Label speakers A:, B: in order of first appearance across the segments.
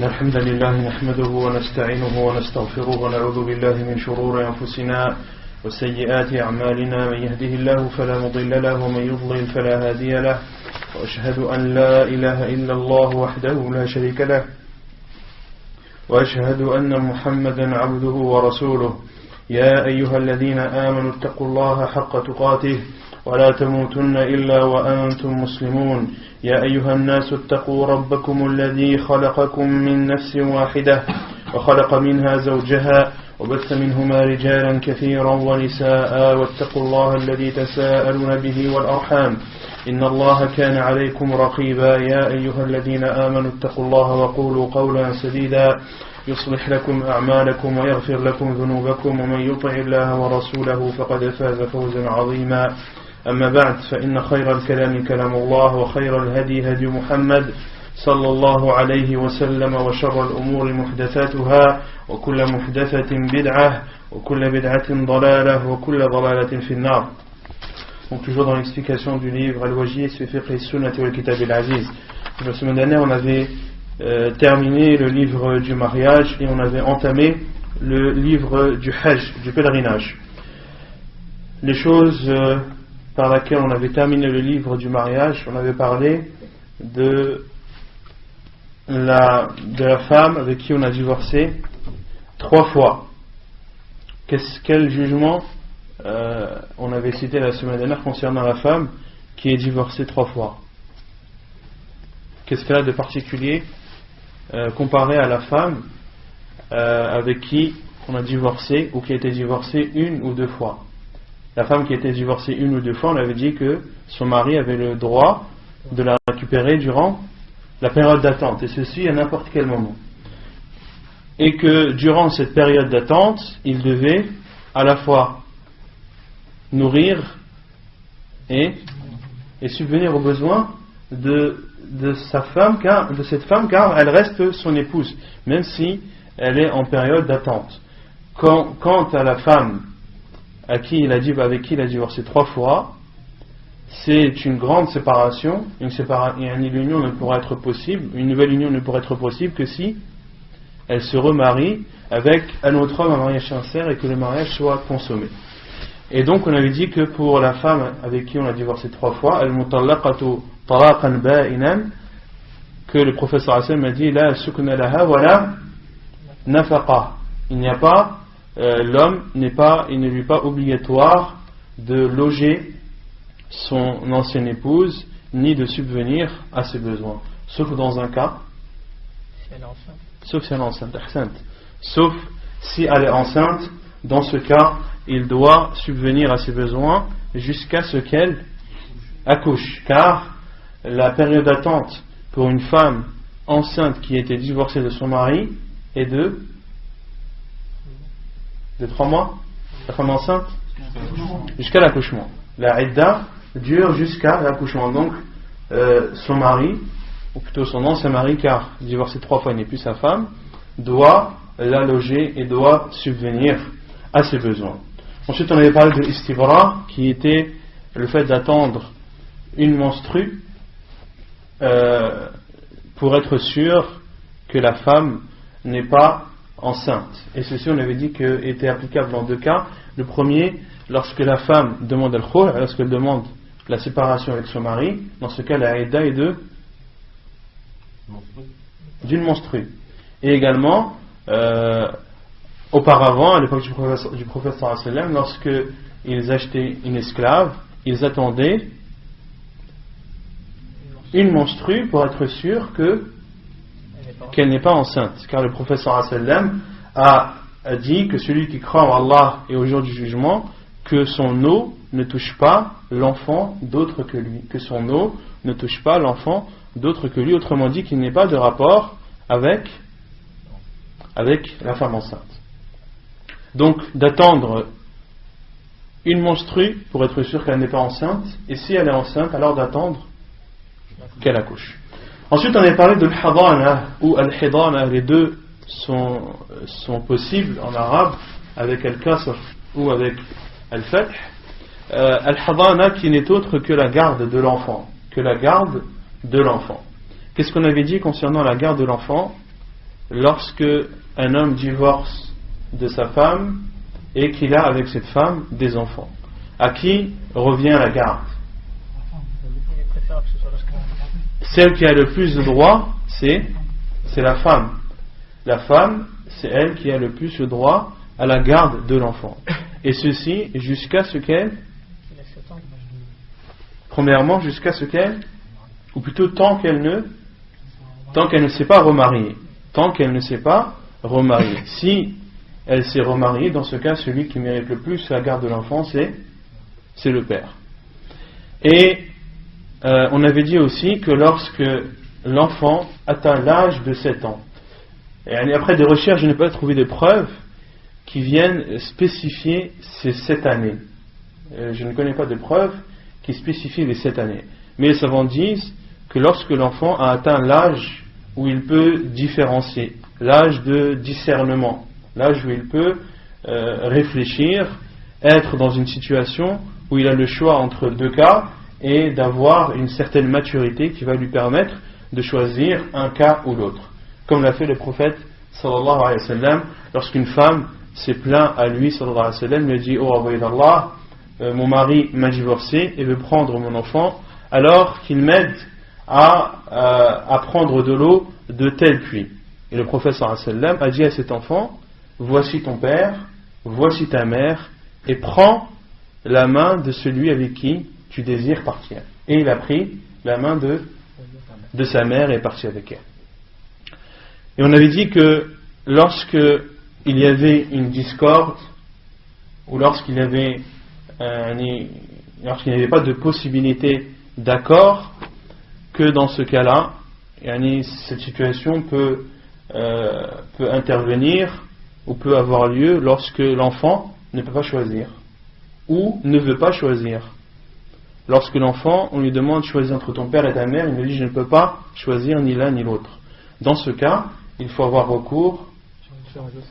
A: إن الحمد لله نحمده ونستعينه ونستغفره ونعوذ بالله من شرور أنفسنا وسيئات أعمالنا من يهده الله فلا مضل له ومن يضلل فلا هادي له وأشهد أن لا إله إلا الله وحده لا شريك له وأشهد أن محمدا عبده ورسوله يا أيها الذين آمنوا اتقوا الله حق تقاته ولا تموتن إلا وأنتم مسلمون يا أيها الناس اتقوا ربكم الذي خلقكم من نفس واحدة وخلق منها زوجها وبث منهما رجالا كثيرا ونساء واتقوا الله الذي تساءلون به والأرحام إن الله كان عليكم رقيبا يا أيها الذين آمنوا اتقوا الله وقولوا قولا سديدا يصلح لكم أعمالكم ويغفر لكم ذنوبكم ومن يطع الله ورسوله فقد فاز فوزا عظيما أما بعد فإن خير الكلام كلام الله وخير الهدي هدي محمد صلى الله عليه وسلم وشر الأمور محدثاتها وكل محدثة بدعة وكل بدعة ضلالة وكل ضلالة في النار. Donc toujours dans l'explication du livre Al-Wajid fi fiqh as-sunnah wal kitab al-aziz. La semaine dernière on avait terminé le livre du mariage et on avait entamé le livre du hajj, du pèlerinage. Les choses par laquelle on avait terminé le livre du mariage, on avait parlé de la femme avec qui on a divorcé 3 fois. Quel jugement on avait cité la semaine dernière concernant la femme qui est divorcée 3 fois? Qu'est-ce qu'elle a de particulier comparé à la femme avec qui on a divorcé ou qui a été divorcée 1 ou 2 fois? La femme qui a été divorcée 1 ou 2 fois, on avait dit que son mari avait le droit de la récupérer durant la période d'attente, et ceci à n'importe quel moment. Et que durant cette période d'attente, il devait à la fois nourrir et subvenir aux besoins de cette femme car elle reste son épouse, même si elle est en période d'attente. Quant à la femme avec qui il a divorcé 3 fois, c'est une grande séparation. Une union ne pourra être possible, une nouvelle union ne pourra être possible que si elle se remarie avec un autre homme, un mariage sincère, et que le mariage soit consommé. Et donc on avait dit que pour la femme avec qui on a divorcé 3 fois, al-mutallaqatu talaqan ba'inan, que le professeur Hassan a dit la sukna laha wa la nafaqa. Il n'y a pas l'homme il ne lui est pas obligatoire de loger son ancienne épouse ni de subvenir à ses besoins, sauf dans un cas, sauf si elle est enceinte, sauf si elle est enceinte. Dans ce cas, il doit subvenir à ses besoins jusqu'à ce qu'elle accouche, car la période d'attente pour une femme enceinte qui a été divorcée de son mari est de 3 mois. La femme enceinte jusqu'à l'accouchement. La idda dure jusqu'à l'accouchement. Donc son mari, ou plutôt son ancien mari, car divorcé 3 fois il n'est plus sa femme, doit la loger et doit subvenir à ses besoins. Ensuite on avait parlé de l'istibra, qui était le fait d'attendre une menstrue pour être sûr que la femme n'est pas enceinte. Et ceci on avait dit que était applicable dans 2 cas. Le premier, lorsque la femme demande al-khul', lorsqu'elle demande la séparation avec son mari, dans ce cas la idda est d'une menstrue. Et également auparavant, à l'époque du prophète sallallahu alayhi wa sallam, lorsque ils achetaient une esclave, ils attendaient une menstrue pour être sûr qu'elle n'est pas enceinte, car le prophète sallallahu alayhi wa sallam a dit que celui qui croit en Allah et au jour du jugement, que son eau ne touche pas l'enfant d'autre que lui, autrement dit qu'il n'y ait pas de rapport avec la femme enceinte. Donc d'attendre une menstrue pour être sûr qu'elle n'est pas enceinte, et si elle est enceinte, alors d'attendre qu'elle accouche. Ensuite, on avait parlé de l'hadana ou al-hidana. Les deux sont possibles en arabe, avec al-kasr ou avec al-fath. Al-hidana qui n'est autre que la garde de l'enfant. Qu'est-ce qu'on avait dit concernant la garde de l'enfant? lorsque un homme divorce de sa femme et qu'il a avec cette femme des enfants. À qui revient la garde? Celle qui a le plus de droits, c'est la femme. La femme, c'est elle qui a le plus de droit à la garde de l'enfant. Et ceci jusqu'à ce qu'elle, premièrement jusqu'à ce qu'elle, ou plutôt tant qu'elle ne s'est pas remariée. Tant qu'elle ne s'est pas remariée. Si elle s'est remariée, dans ce cas, celui qui mérite le plus la garde de l'enfant, c'est le père. Et on avait dit aussi que lorsque l'enfant atteint l'âge de 7 ans, et après des recherches, je n'ai pas trouvé de preuves qui viennent spécifier ces 7 années. Je ne connais pas de preuves qui spécifient les 7 années. Mais les savants disent que lorsque l'enfant a atteint l'âge où il peut différencier, l'âge de discernement, l'âge où il peut réfléchir, être dans une situation où il a le choix entre deux cas et d'avoir une certaine maturité qui va lui permettre de choisir un cas ou l'autre. Comme l'a fait le prophète sallallahu alayhi wa sallam, lorsqu'une femme s'est plaint à lui sallallahu alayhi wa sallam, lui a dit: oh envoyé d'Allah, mon mari m'a divorcé et veut prendre mon enfant, alors qu'il m'aide à prendre de l'eau de tel puits. Et le prophète sallallahu alayhi wa sallam a dit à cet enfant: voici ton père, voici ta mère, et prends la main de celui avec qui tu désires partir. Et il a pris la main de sa mère et est parti avec elle. Et on avait dit que lorsque il y avait une discorde, ou lorsqu'il n'y avait pas de possibilité d'accord, que dans ce cas-là, cette situation peut intervenir ou peut avoir lieu lorsque l'enfant ne peut pas choisir ou ne veut pas choisir. Lorsque l'enfant, on lui demande de choisir entre ton père et ta mère, il me dit: je ne peux pas choisir ni l'un ni l'autre. Dans ce cas, il faut avoir recours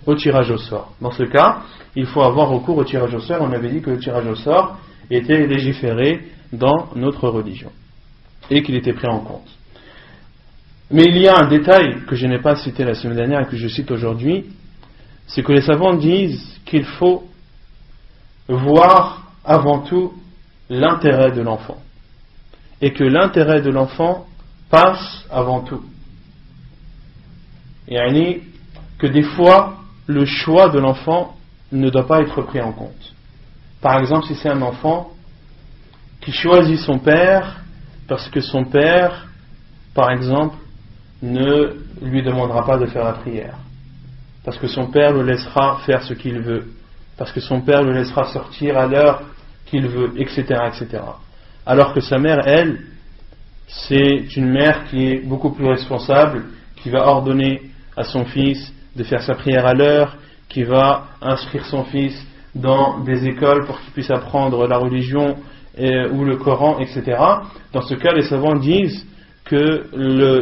A: au tirage au sort. Dans ce cas, il faut avoir recours au tirage au sort. On avait dit que le tirage au sort était légiféré dans notre religion et qu'il était pris en compte. Mais il y a un détail que je n'ai pas cité la semaine dernière et que je cite aujourd'hui, c'est que les savants disent qu'il faut voir avant tout l'intérêt de l'enfant et que l'intérêt de l'enfant passe avant tout. Et que des fois le choix de l'enfant ne doit pas être pris en compte. Par exemple, si c'est un enfant qui choisit son père parce que son père, par exemple, ne lui demandera pas de faire la prière, parce que son père le laissera faire ce qu'il veut, parce que son père le laissera sortir à l'heure qu'il veut, etc., etc. Alors que sa mère, elle, c'est une mère qui est beaucoup plus responsable, qui va ordonner à son fils de faire sa prière à l'heure, qui va inscrire son fils dans des écoles pour qu'il puisse apprendre la religion ou le Coran, etc. Dans ce cas, les savants disent que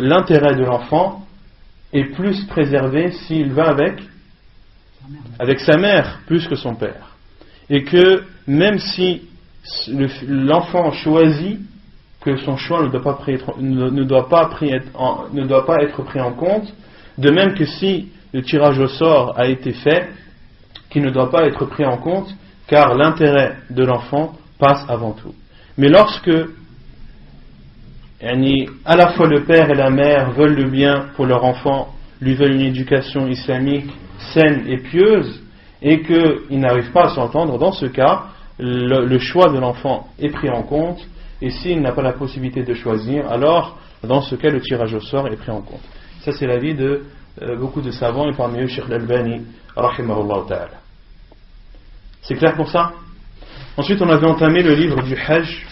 A: l'intérêt de l'enfant est plus préservé s'il va avec sa mère plus que son père. Et que même si l'enfant choisit, que son choix ne doit pas être pris en compte, de même que si le tirage au sort a été fait, qui ne doit pas être pris en compte, car l'intérêt de l'enfant passe avant tout. Mais lorsque à la fois le père et la mère veulent le bien pour leur enfant, lui veulent une éducation islamique saine et pieuse, et qu'ils n'arrivent pas à s'entendre, dans ce cas, le choix de l'enfant est pris en compte, et s'il n'a pas la possibilité de choisir, alors dans ce cas le tirage au sort est pris en compte. Ça, c'est l'avis de beaucoup de savants, et parmi eux Cheikh Al-Albani rahimahullah ta'ala. C'est clair pour ça? Ensuite, on avait entamé le livre du Hajj,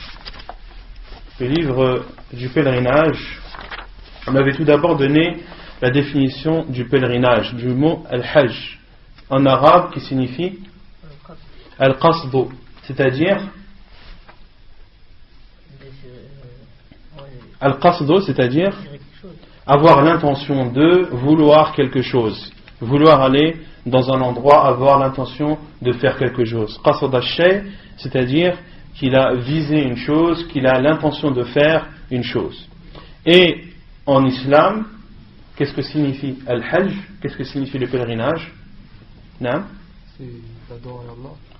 A: le livre du pèlerinage. On avait tout d'abord donné la définition du pèlerinage, du mot Al-Hajj, en arabe, qui signifie Al-Qasdu, c'est-à-dire Al-Qasdu, c'est-à-dire avoir l'intention de vouloir quelque chose, vouloir aller dans un endroit, avoir l'intention de faire quelque chose. Qasad al-shay, c'est-à-dire qu'il a visé une chose, qu'il a l'intention de faire une chose. Et en islam, qu'est-ce que signifie al-hajj? Qu'est-ce que signifie le pèlerinage? Non?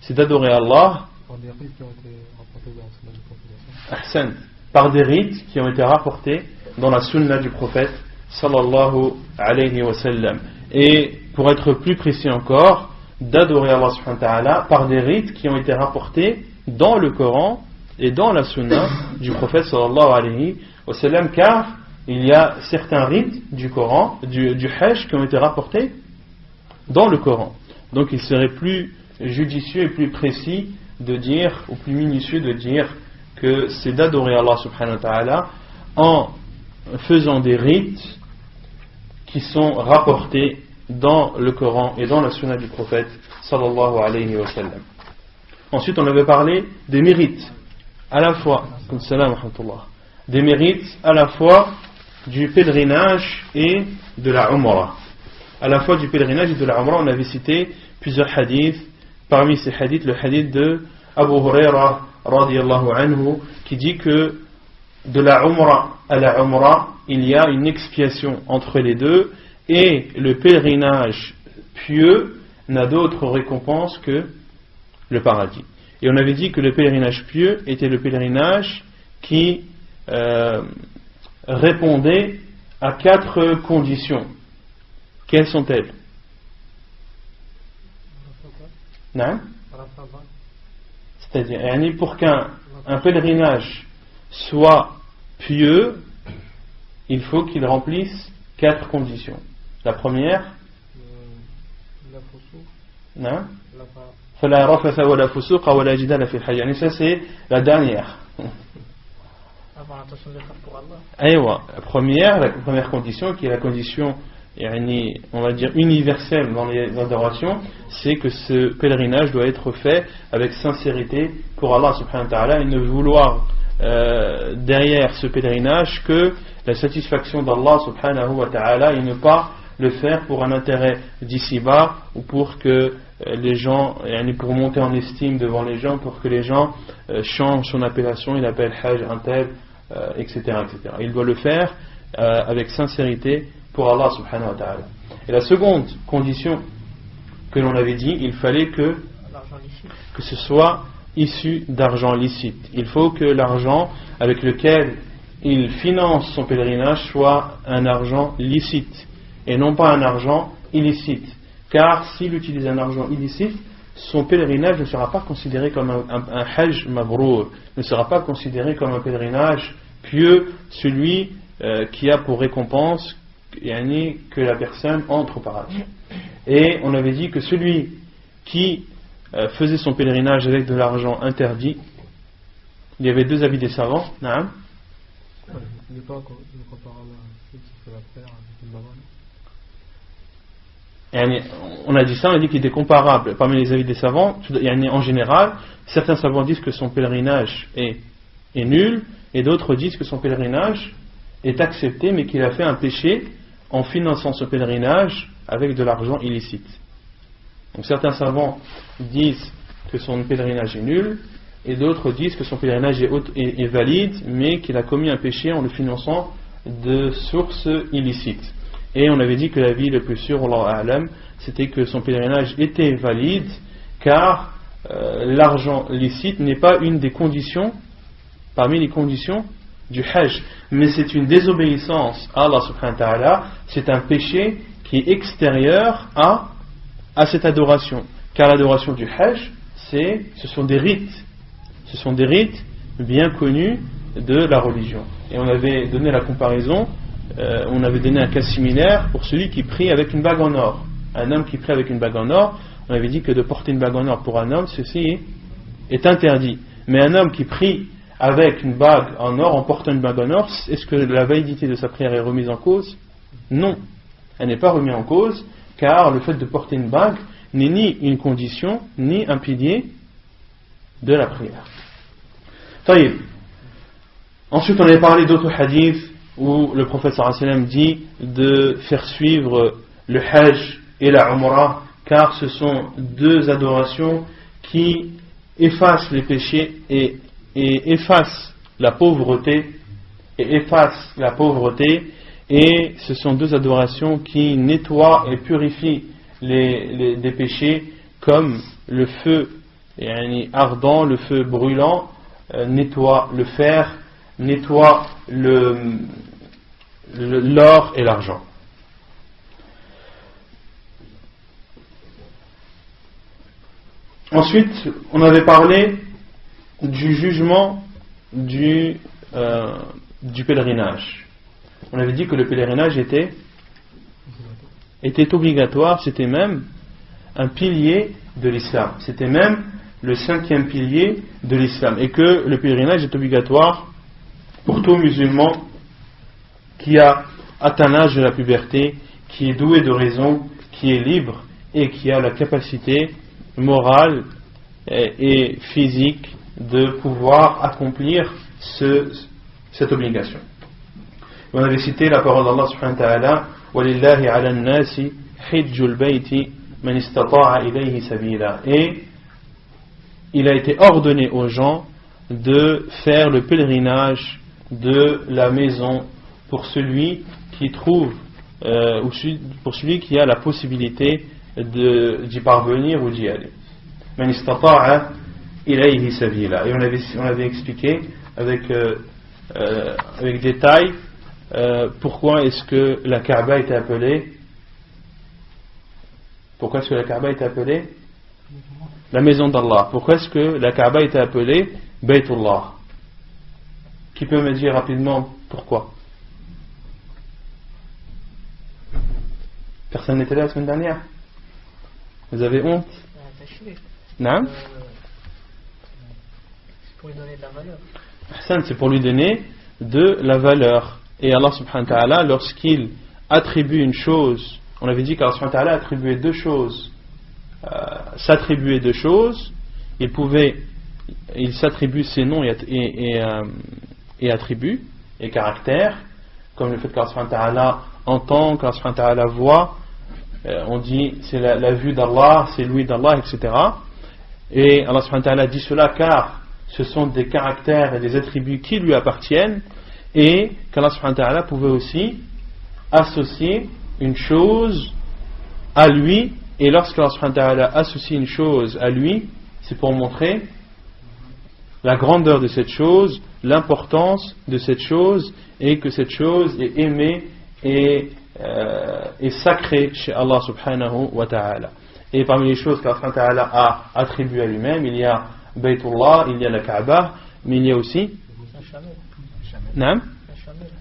A: C'est d'adorer Allah Ahsan, par des rites qui ont été rapportés dans la sunna du prophète sallallahu alayhi wa sallam. Et pour être plus précis encore, d'adorer Allah subhanahu wa ta'ala par des rites qui ont été rapportés dans le Coran et dans la sunna du prophète sallallahu alayhi wa sallam, car il y a certains rites du Coran, du hajj, qui ont été rapportés dans le Coran. Donc il serait plus judicieux et plus précis de dire, ou plus minutieux de dire que c'est d'adorer Allah subhanahu wa ta'ala en faisant des rites qui sont rapportés dans le Coran et dans la sunna du prophète sallallahu alayhi wa sallam. Ensuite, on avait parlé des mérites à la fois, des mérites à la fois du pèlerinage et de la umrah. À la fois du pèlerinage et de la umrah, on avait cité plusieurs hadiths. Parmi ces hadiths, le hadith de Abu Huraira radiyallahu anhu, qui dit que de la umrah à la umrah, il y a une expiation entre les deux, et le pèlerinage pieux n'a d'autre récompense que le paradis. Et on avait dit que le pèlerinage pieux était le pèlerinage qui répondait à 4 conditions. Quelles sont-elles? Non? C'est-à-dire, pour qu'un pèlerinage soit pieux, il faut qu'il remplisse 4 conditions. La première, non? Ça c'est la dernière. La première condition, qui est la condition, on va dire, universelle dans les adorations, c'est que ce pèlerinage doit être fait avec sincérité pour Allah subhanahu wa ta'ala, et ne vouloir derrière ce pèlerinage que la satisfaction d'Allah subhanahu wa ta'ala, et ne pas le faire pour un intérêt d'ici-bas, ou pour que les gens, pour monter en estime devant les gens, pour que les gens changent son appellation, il appelle Hajj un tel, etc., etc. Il doit le faire avec sincérité pour Allah subhanahu wa ta'ala. Et la seconde condition que l'on avait dit, il fallait que ce soit issu d'argent licite. Il faut que l'argent avec lequel il finance son pèlerinage soit un argent licite et non pas un argent illicite. Car s'il utilise un argent illicite, son pèlerinage ne sera pas considéré comme un hajj mabrour, ne sera pas considéré comme un pèlerinage pieux, celui qui a pour récompense que la personne entre au paradis. Et on avait dit que celui qui faisait son pèlerinage avec de l'argent interdit, il y avait 2 avis des savants. Naam. Il n'est pas comparable à celui qui fait la prière avec une baronne. On a dit ça, on a dit qu'il était comparable parmi les avis des savants. En général, certains savants disent que son pèlerinage est nul, et d'autres disent que son pèlerinage est accepté, mais qu'il a fait un péché en finançant ce pèlerinage avec de l'argent illicite. Donc certains savants disent que son pèlerinage est nul, et d'autres disent que son pèlerinage est valide, mais qu'il a commis un péché en le finançant de sources illicites. Et on avait dit que l'avis le plus sûr, Wallahu a'lam, c'était que son pèlerinage était valide, car l'argent licite n'est pas une des conditions, parmi les conditions du hajj, mais c'est une désobéissance à Allah subhanahu wa ta'ala, c'est un péché qui est extérieur à cette adoration, car l'adoration du hajj, ce sont des rites bien connus de la religion. Et on avait donné la comparaison, on avait donné un cas similaire pour celui qui prie avec une bague en or. Un homme qui prie avec une bague en or, on avait dit que de porter une bague en or pour un homme, ceci est interdit. Mais un homme qui prie avec une bague en or, en portant une bague en or, est-ce que la validité de sa prière est remise en cause? Non, elle n'est pas remise en cause, car le fait de porter une bague n'est ni une condition, ni un pilier de la prière. Taïb. Ensuite, on avait parlé d'autres hadiths où le prophète sallallahu alayhi wa sallam dit de faire suivre le hajj et la umrah, car ce sont 2 adorations qui effacent les péchés et effacent la pauvreté, et ce sont deux adorations qui nettoient et purifient des péchés, comme le feu ardent, le feu brûlant nettoie le fer, nettoie l'or et l'argent. Ensuite, on avait parlé du jugement du pèlerinage. On avait dit que le pèlerinage était obligatoire, c'était même un pilier de l'islam. C'était même le 5e pilier de l'islam. Et que le pèlerinage est obligatoire pour tout musulman qui a atteint l'âge de la puberté, qui est doué de raison, qui est libre et qui a la capacité morale et physique de pouvoir accomplir cette obligation. On avait cité la parole d'Allah subhanahu wa ta'ala وَلِلَّهِ عَلَى النَّاسِ حِجُّ الْبَيْتِ مَنِ اسْتَطَاعَ إِلَيْهِ سَبِيلًا. Et il a été ordonné aux gens de faire le pèlerinage de la maison pour celui qui trouve ou pour celui qui a la possibilité d'y parvenir ou d'y aller. مَنِ اسْتَطَاعَ إِلَيْهِ سَبِيلًا. Et on avait expliqué avec détail pourquoi est-ce que la Kaaba était appelée la maison d'Allah. Pourquoi est-ce que la Kaaba était appelée Baytullah? Qui peut me dire rapidement pourquoi? Personne n'était là la semaine dernière? Vous avez honte? Non?
B: C'est pour lui donner de la valeur.
A: C'est pour lui donner de la valeur. Et Allah subhanahu wa ta'ala, lorsqu'il attribue une chose, on avait dit qu'Allah subhanahu wa ta'ala attribuait deux choses, s'attribuait deux choses, il s'attribue ses noms et attributs et caractères, comme le fait qu'Allah subhanahu wa ta'ala entend, qu'Allah subhanahu wa ta'ala voit, on dit c'est la vue d'Allah, c'est l'ouïe d'Allah, etc. Et Allah subhanahu wa ta'ala dit cela car ce sont des caractères et des attributs qui lui appartiennent, et qu'Allah subhanahu wa ta'ala pouvait aussi associer une chose à lui, et lorsqu'Allah subhanahu wa ta'ala associe une chose à lui, c'est pour montrer la grandeur de cette chose, l'importance de cette chose, et que cette chose est aimée et sacrée chez Allah subhanahu wa ta'ala. Et parmi les choses qu'Allah subhanahu wa ta'ala a attribuées à lui-même, il y a Baytullah, il y a la Kaaba, mais il y a aussi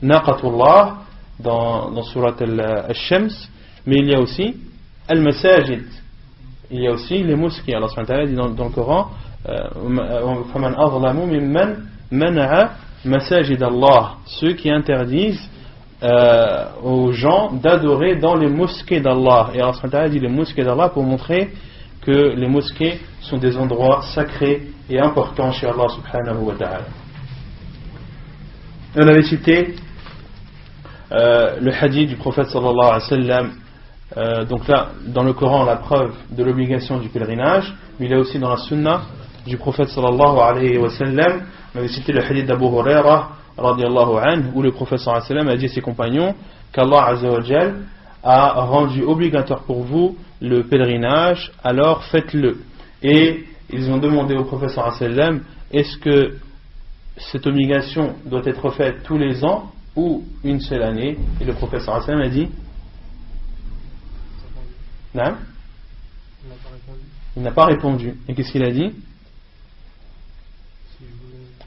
A: Naqatullah dans surat al-Shams, mais il y a aussi al-Masajid, il y a aussi les mosquées. Allah subhanahu wa ta'ala dit dans le Coran فَمَنْ أَظْلَمُ مِمَّنْ مَنَعَ مَسَاجِدَ اللَّهِ, ceux qui interdisent aux gens d'adorer dans les mosquées d'Allah. Et Allah subhanahu wa ta'ala dit les mosquées d'Allah pour montrer que les mosquées sont des endroits sacrés et importants chez Allah subhanahu wa ta'ala. On avait cité le hadith du prophète sallallahu alayhi wa sallam, donc là dans le Coran la preuve de l'obligation du pèlerinage, mais il y a aussi dans la sunna du prophète sallallahu alayhi wa sallam. On avait cité le hadith d'Abu Huraira radiallahu anhu, où le prophète sallallahu alayhi wa sallam a dit à ses compagnons qu'Allah azza wa jal a rendu obligatoire pour vous le pèlerinage, alors faites-le. Et ils ont demandé au prophète sallallahu alayhi wa sallam, est-ce que cette obligation doit être faite tous les ans ou une seule année? Et le prophète sallallahu alayhi wa sallam a dit non, il n'a pas répondu. Et qu'est-ce qu'il a dit?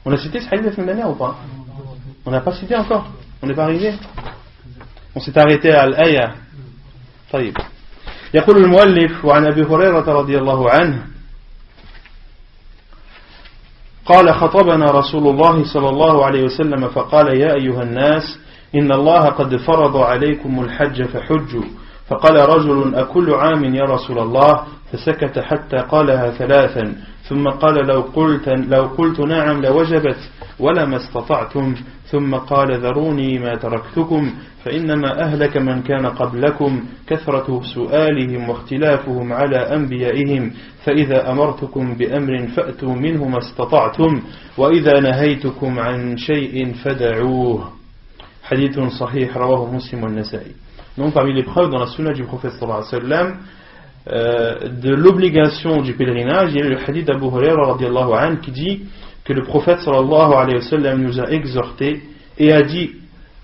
A: On a cité ce hadith la semaine dernière ou pas? On n'a pas cité encore, on n'est pas arrivé, on s'est arrêté à l'ayah. طيب. يقول المؤلف وعن أبي هريرة رضي الله عنه قال خطبنا رسول الله صلى الله عليه وسلم فقال يا أيها الناس إن الله قد فرض عليكم الحج فحجوا فقال رجل أكل عام يا رسول الله فسكت حتى قالها ثلاثا ثم قال لو قلت نعم لوجبت ولما استطعتم ثم قال ذروني ما تركتكم فإنما أهلك من كان قبلكم كثرة سؤالهم واختلافهم على أنبيائهم فإذا أمرتكم بأمر فأتوا منه ما استطعتم وإذا نهيتكم عن شيء فدعوه. hadithun sahih rawahu Muslim wal-Nasa'i. Donc parmi les preuves dans la sunna du prophète sallallahu alayhi wa sallam de l'obligation du pèlerinage, il y a le hadith d'Abu Hurayra radiyallahu anhu qui dit que le prophète sallallahu alayhi wa sallam nous a exhortés et a dit: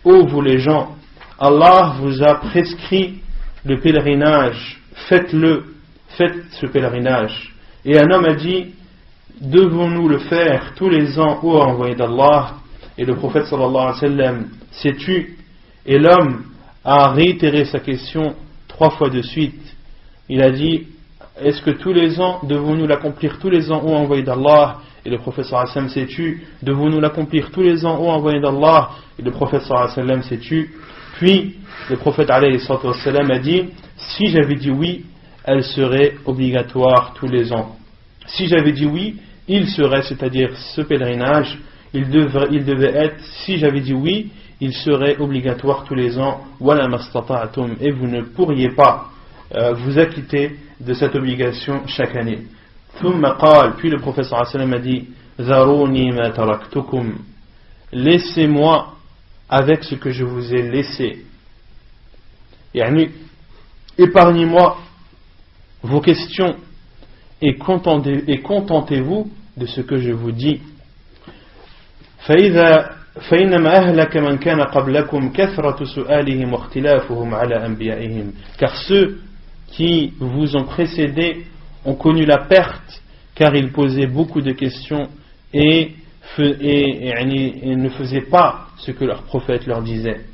A: ô vous les gens, Allah vous a prescrit le pèlerinage, faites ce pèlerinage. Et un homme a dit: devons-nous le faire tous les ans, ô envoyé d'Allah? Et le prophète sallallahu alayhi wa sallam s'est tu, et l'homme a réitéré sa question 3 fois de suite. Il a dit: est-ce que tous les ans, devons-nous l'accomplir tous les ans, ô envoyé d'Allah? Et le prophète sallallahu alayhi wa sallam s'est tu, devons-nous l'accomplir tous les ans, ô envoyé d'Allah? Et le prophète sallallahu alayhi wa sallam s'est tu. Puis le prophète alayhi wa sallam a dit: si j'avais dit oui, elle serait obligatoire tous les ans. Si j'avais dit oui, il serait, c'est-à-dire ce pèlerinage, il devait être, si j'avais dit oui, il serait obligatoire tous les ans, wala mastata'tum, et vous ne pourriez pas vous acquitter de cette obligation chaque année. Thumma qal, puis le prophète sallallahu alayhi wa sallam a dit: zaruni ma taraktukum, laissez-moi avec ce que je vous ai laissé. Yani, épargnez-moi vos questions et contentez-vous de ce que je vous dis. فإنما أهلك من كان قبلكم كثرة سؤالهم واختلافهم على أنبيائهم. Car ceux qui vous ont précédés ont connu la perte, car ils posaient beaucoup de questions et ne faisaient pas ce que leur prophète leur disait.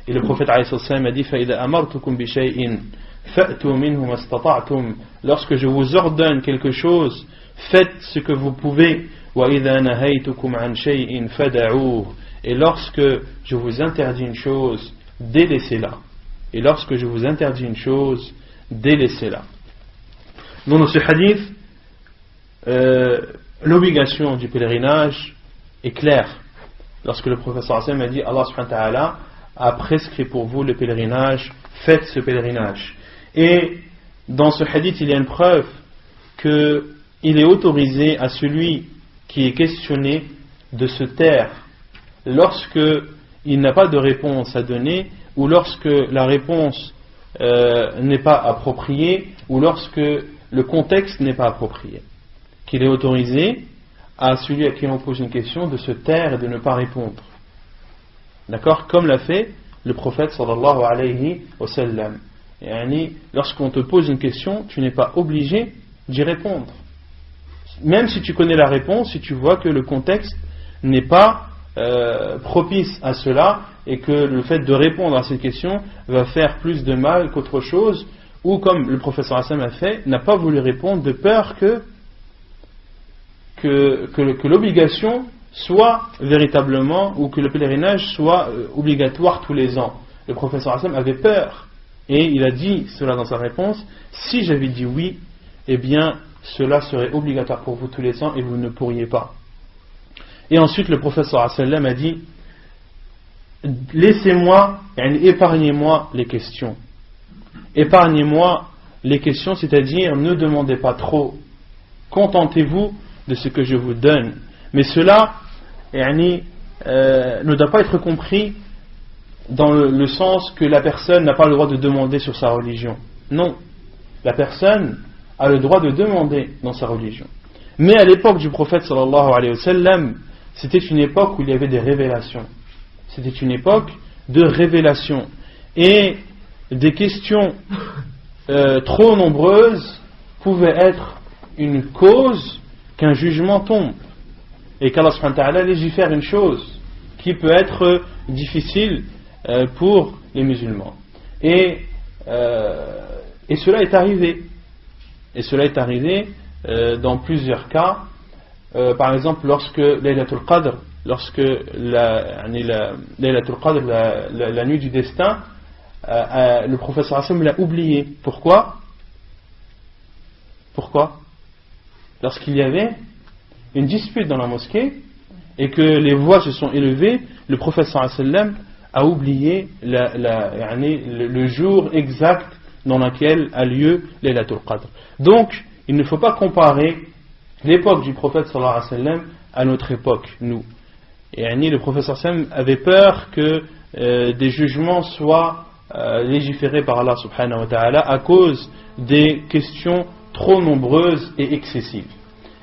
A: Et le prophète a dit: فإذا أمرتكم بشيء فأتوا منه ما استطعتم. Lorsque je vous ordonne quelque chose, faites ce que vous pouvez. وإذا نهيتكم عن شيء فدعوه. Et lorsque je vous interdis une chose, délaissez-la. Et lorsque je vous interdis une chose, délaissez-la. Donc dans ce hadith, l'obligation du pèlerinage est claire. Lorsque le professeur Hassan a dit: Allah subhanahu wa ta'ala a prescrit pour vous le pèlerinage, faites ce pèlerinage. Et dans ce hadith, il y a une preuve qu'il est autorisé à celui qui est questionné de se taire lorsque il n'a pas de réponse à donner, ou lorsque la réponse n'est pas appropriée, ou lorsque le contexte n'est pas approprié. Qu'il est autorisé à celui à qui on pose une question de se taire et de ne pas répondre. D'accord? Comme l'a fait le prophète sallallahu alayhi wa sallam. Lorsqu'on te pose une question, tu n'es pas obligé d'y répondre. Même si tu connais la réponse, si tu vois que le contexte n'est pas propice à cela, et que le fait de répondre à cette question va faire plus de mal qu'autre chose, ou comme le professeur Hassan a fait, n'a pas voulu répondre de peur que l'obligation soit véritablement, ou que le pèlerinage soit obligatoire tous les ans. Le professeur Hassan avait peur, et il a dit cela dans sa réponse: si j'avais dit oui, eh bien cela serait obligatoire pour vous tous les ans et vous ne pourriez pas. Et ensuite le professeur Hassan a dit: laissez-moi, épargnez-moi les questions. Épargnez-moi les questions, c'est-à-dire ne demandez pas trop. Contentez-vous de ce que je vous donne. Mais cela ne doit pas être compris dans le sens que la personne n'a pas le droit de demander sur sa religion. Non, la personne a le droit de demander dans sa religion. Mais à l'époque du prophète sallallahu alayhi wa sallam, c'était une époque où il y avait des révélations. C'était une époque de révélation. Et des questions trop nombreuses pouvaient être une cause qu'un jugement tombe. Et qu'Allah subhanahu wa ta'ala légifère une chose qui peut être difficile pour les musulmans. Et cela est arrivé. Et cela est arrivé dans plusieurs cas. Par exemple, lorsque Laylatul Qadr, la nuit du destin, le professeur Hassan l'a oublié. Pourquoi? Lorsqu'il y avait une dispute dans la mosquée et que les voix se sont élevées, le professeur Hassan a oublié le jour exact dans lequel a lieu Laylatul Qadr. Donc, il ne faut pas comparer l'époque du prophète sallallahu alayhi wa sallam à notre époque, nous. Et le prophète sallallahu alayhi wa sallam avait peur que des jugements soient légiférés par Allah subhanahu wa ta'ala à cause des questions trop nombreuses et excessives.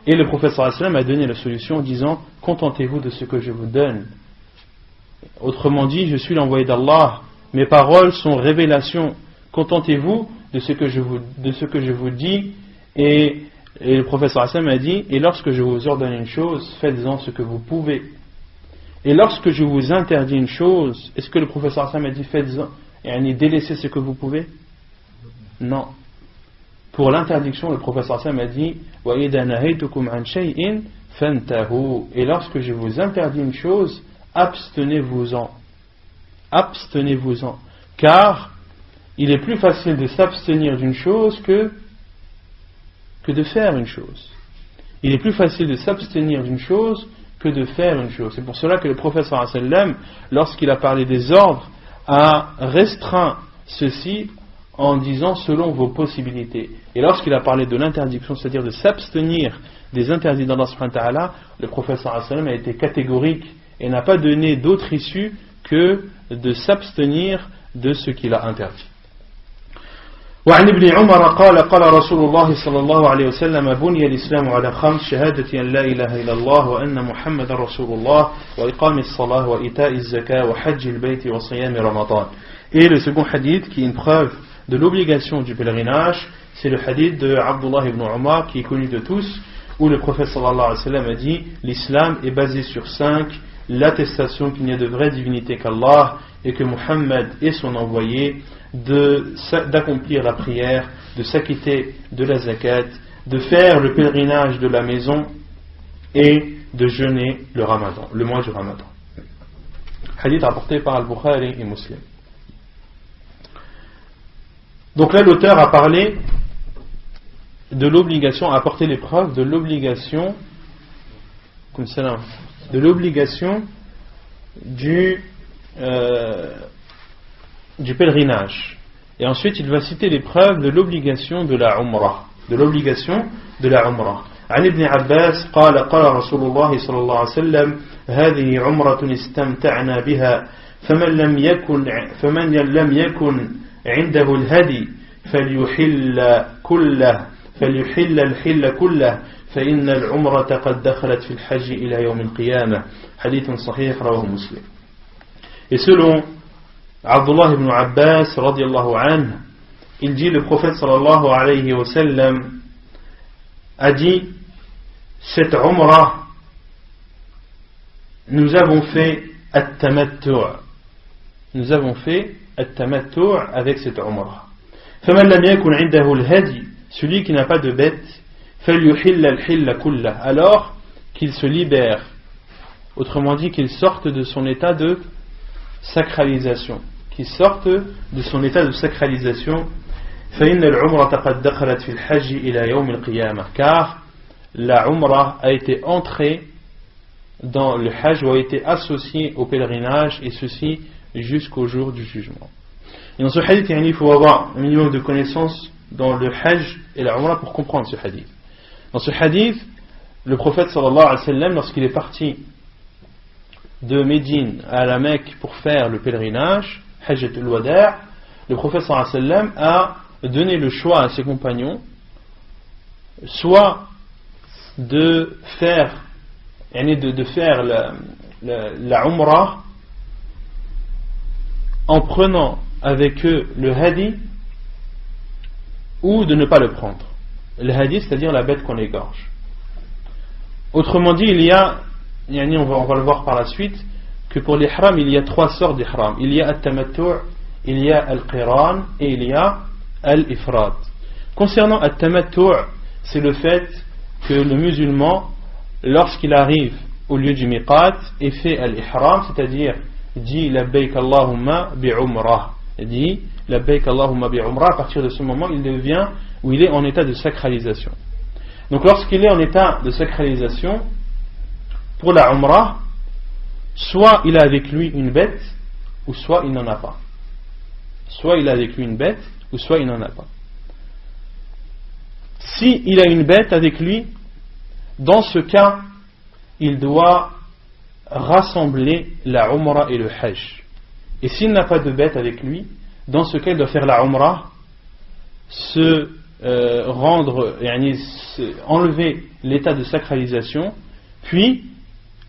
A: Et le prophète sallallahu alayhi wa sallam a donné la solution en disant: contentez-vous de ce que je vous donne. Autrement dit, je suis l'envoyé d'Allah, mes paroles sont révélations, contentez-vous de ce que je vous dis. Et le prophète sallallahu alayhi wa sallam a dit: et lorsque je vous ordonne une chose, faites-en ce que vous pouvez. Et lorsque je vous interdis une chose, est-ce que le prophète sallallahu alayhi wa sallam a dit: faites-en, délaissez ce que vous pouvez? Non. Pour l'interdiction, le prophète sallallahu alayhi wa sallam a dit: wa idha nahaytukum an shay'in fantahu. Et lorsque je vous interdis une chose, abstenez-vous-en. Abstenez-vous-en. Car il est plus facile de s'abstenir d'une chose que de faire une chose. Il est plus facile de s'abstenir d'une chose que de faire une chose. C'est pour cela que le prophète sallallahu alayhi wa sallam, lorsqu'il a parlé des ordres, a restreint ceci en disant selon vos possibilités. Et lorsqu'il a parlé de l'interdiction, c'est-à-dire de s'abstenir des interdits d'Allah subhanahu wa ta'ala, le prophète sallallahu alayhi wa sallam a été catégorique et n'a pas donné d'autre issue que de s'abstenir de ce qu'il a interdit. وعن ابن عمر قال قال رسول الله صلى الله عليه وسلم بني الإسلام على خمس شهادة أن لا إله إلا الله وأن محمد رسول الله وإقام الصلاة وإيتاء الزكاة وحج البيت وصيام رمضان. Et le second hadith qui est une preuve de l'obligation du pèlerinage, c'est le hadith de Abdullah ibn Umar qui est connu de tous, où le prophète sallallahu alayhi wa sallam a dit: l'islam est basé sur 5, l'attestation qu'il n'y a de vraie divinité qu'Allah et que Muhammad est son envoyé, d'accomplir la prière, de s'acquitter de la zakat, de faire le pèlerinage de la maison et de jeûner le ramadan, le mois du ramadan. Hadith rapporté par Al-Bukhari et Muslim. Donc là, l'auteur a parlé de l'obligation, a apporté les preuves de l'obligation du pèlerinage. Et ensuite, il va citer les preuves de l'obligation de la Umrah. عن ابن عباس قال قال رسول الله صلى الله عليه وسلم هذه عمرة استمتعنا بها فمن لم يكن عنده الهدي فليحل الحل كله فإن العمرة قد دخلت في الحج إلى يوم القيامة. حديث صحيح رواه مسلم. Et selon Abdullah ibn Abbas radiyallahu anhu, il dit: le prophète sallallahu alayhi wa sallam a dit: cette umrah, nous avons fait at-tamattu'. Nous avons fait at-tamattu' avec cette umrah. فَمَنْ لَمْ يَكُنْ عِنْدَهُ الْهَدِي, celui qui n'a pas de bête, فَلْيُحِلَّ الْحِلَّ كُلَّهُ, alors qu'il se libère, autrement dit qu'il sorte de son état de sacralisation, فإن العمرة قد دخلت في الحج إلى يوم القيامة, car la umrah a été entrée dans le hajj ou a été associée au pèlerinage, et ceci jusqu'au jour du jugement. Et dans ce hadith, il faut avoir un minimum de connaissances dans le hajj et la umrah pour comprendre ce hadith. Dans ce hadith, le prophète sallallahu alayhi wa sallam, lorsqu'il est parti de Médine à la Mecque pour faire le pèlerinage, Hajjatul Wada', le prophète sallallahu alayhi wa sallam a donné le choix à ses compagnons, soit de faire la umrah en prenant avec eux le hadi, ou de ne pas le prendre. Le hadi, c'est-à-dire la bête qu'on égorge. Autrement dit, il y a, on va le voir par la suite, que pour l'ihram, il y a 3 sortes d'ihram. Il y a al-tamattu', il y a al-qiran et il y a al-ifrad. Concernant al-tamattu', c'est le fait que le musulman, lorsqu'il arrive au lieu du miqat et fait al-ihram, c'est-à-dire dit labbaik Allahumma bi'umrah, dit labbaik Allahumma bi'umrah, à partir de ce moment il est en état de sacralisation. Donc lorsqu'il est en état de sacralisation, pour la umrah, soit il a avec lui une bête, ou soit il n'en a pas. Soit il a avec lui une bête, ou soit il n'en a pas. Si il a une bête avec lui, dans ce cas, il doit rassembler la umrah et le hajj. Et s'il n'a pas de bête avec lui, dans ce cas il doit faire la umrah, enlever l'état de sacralisation, puis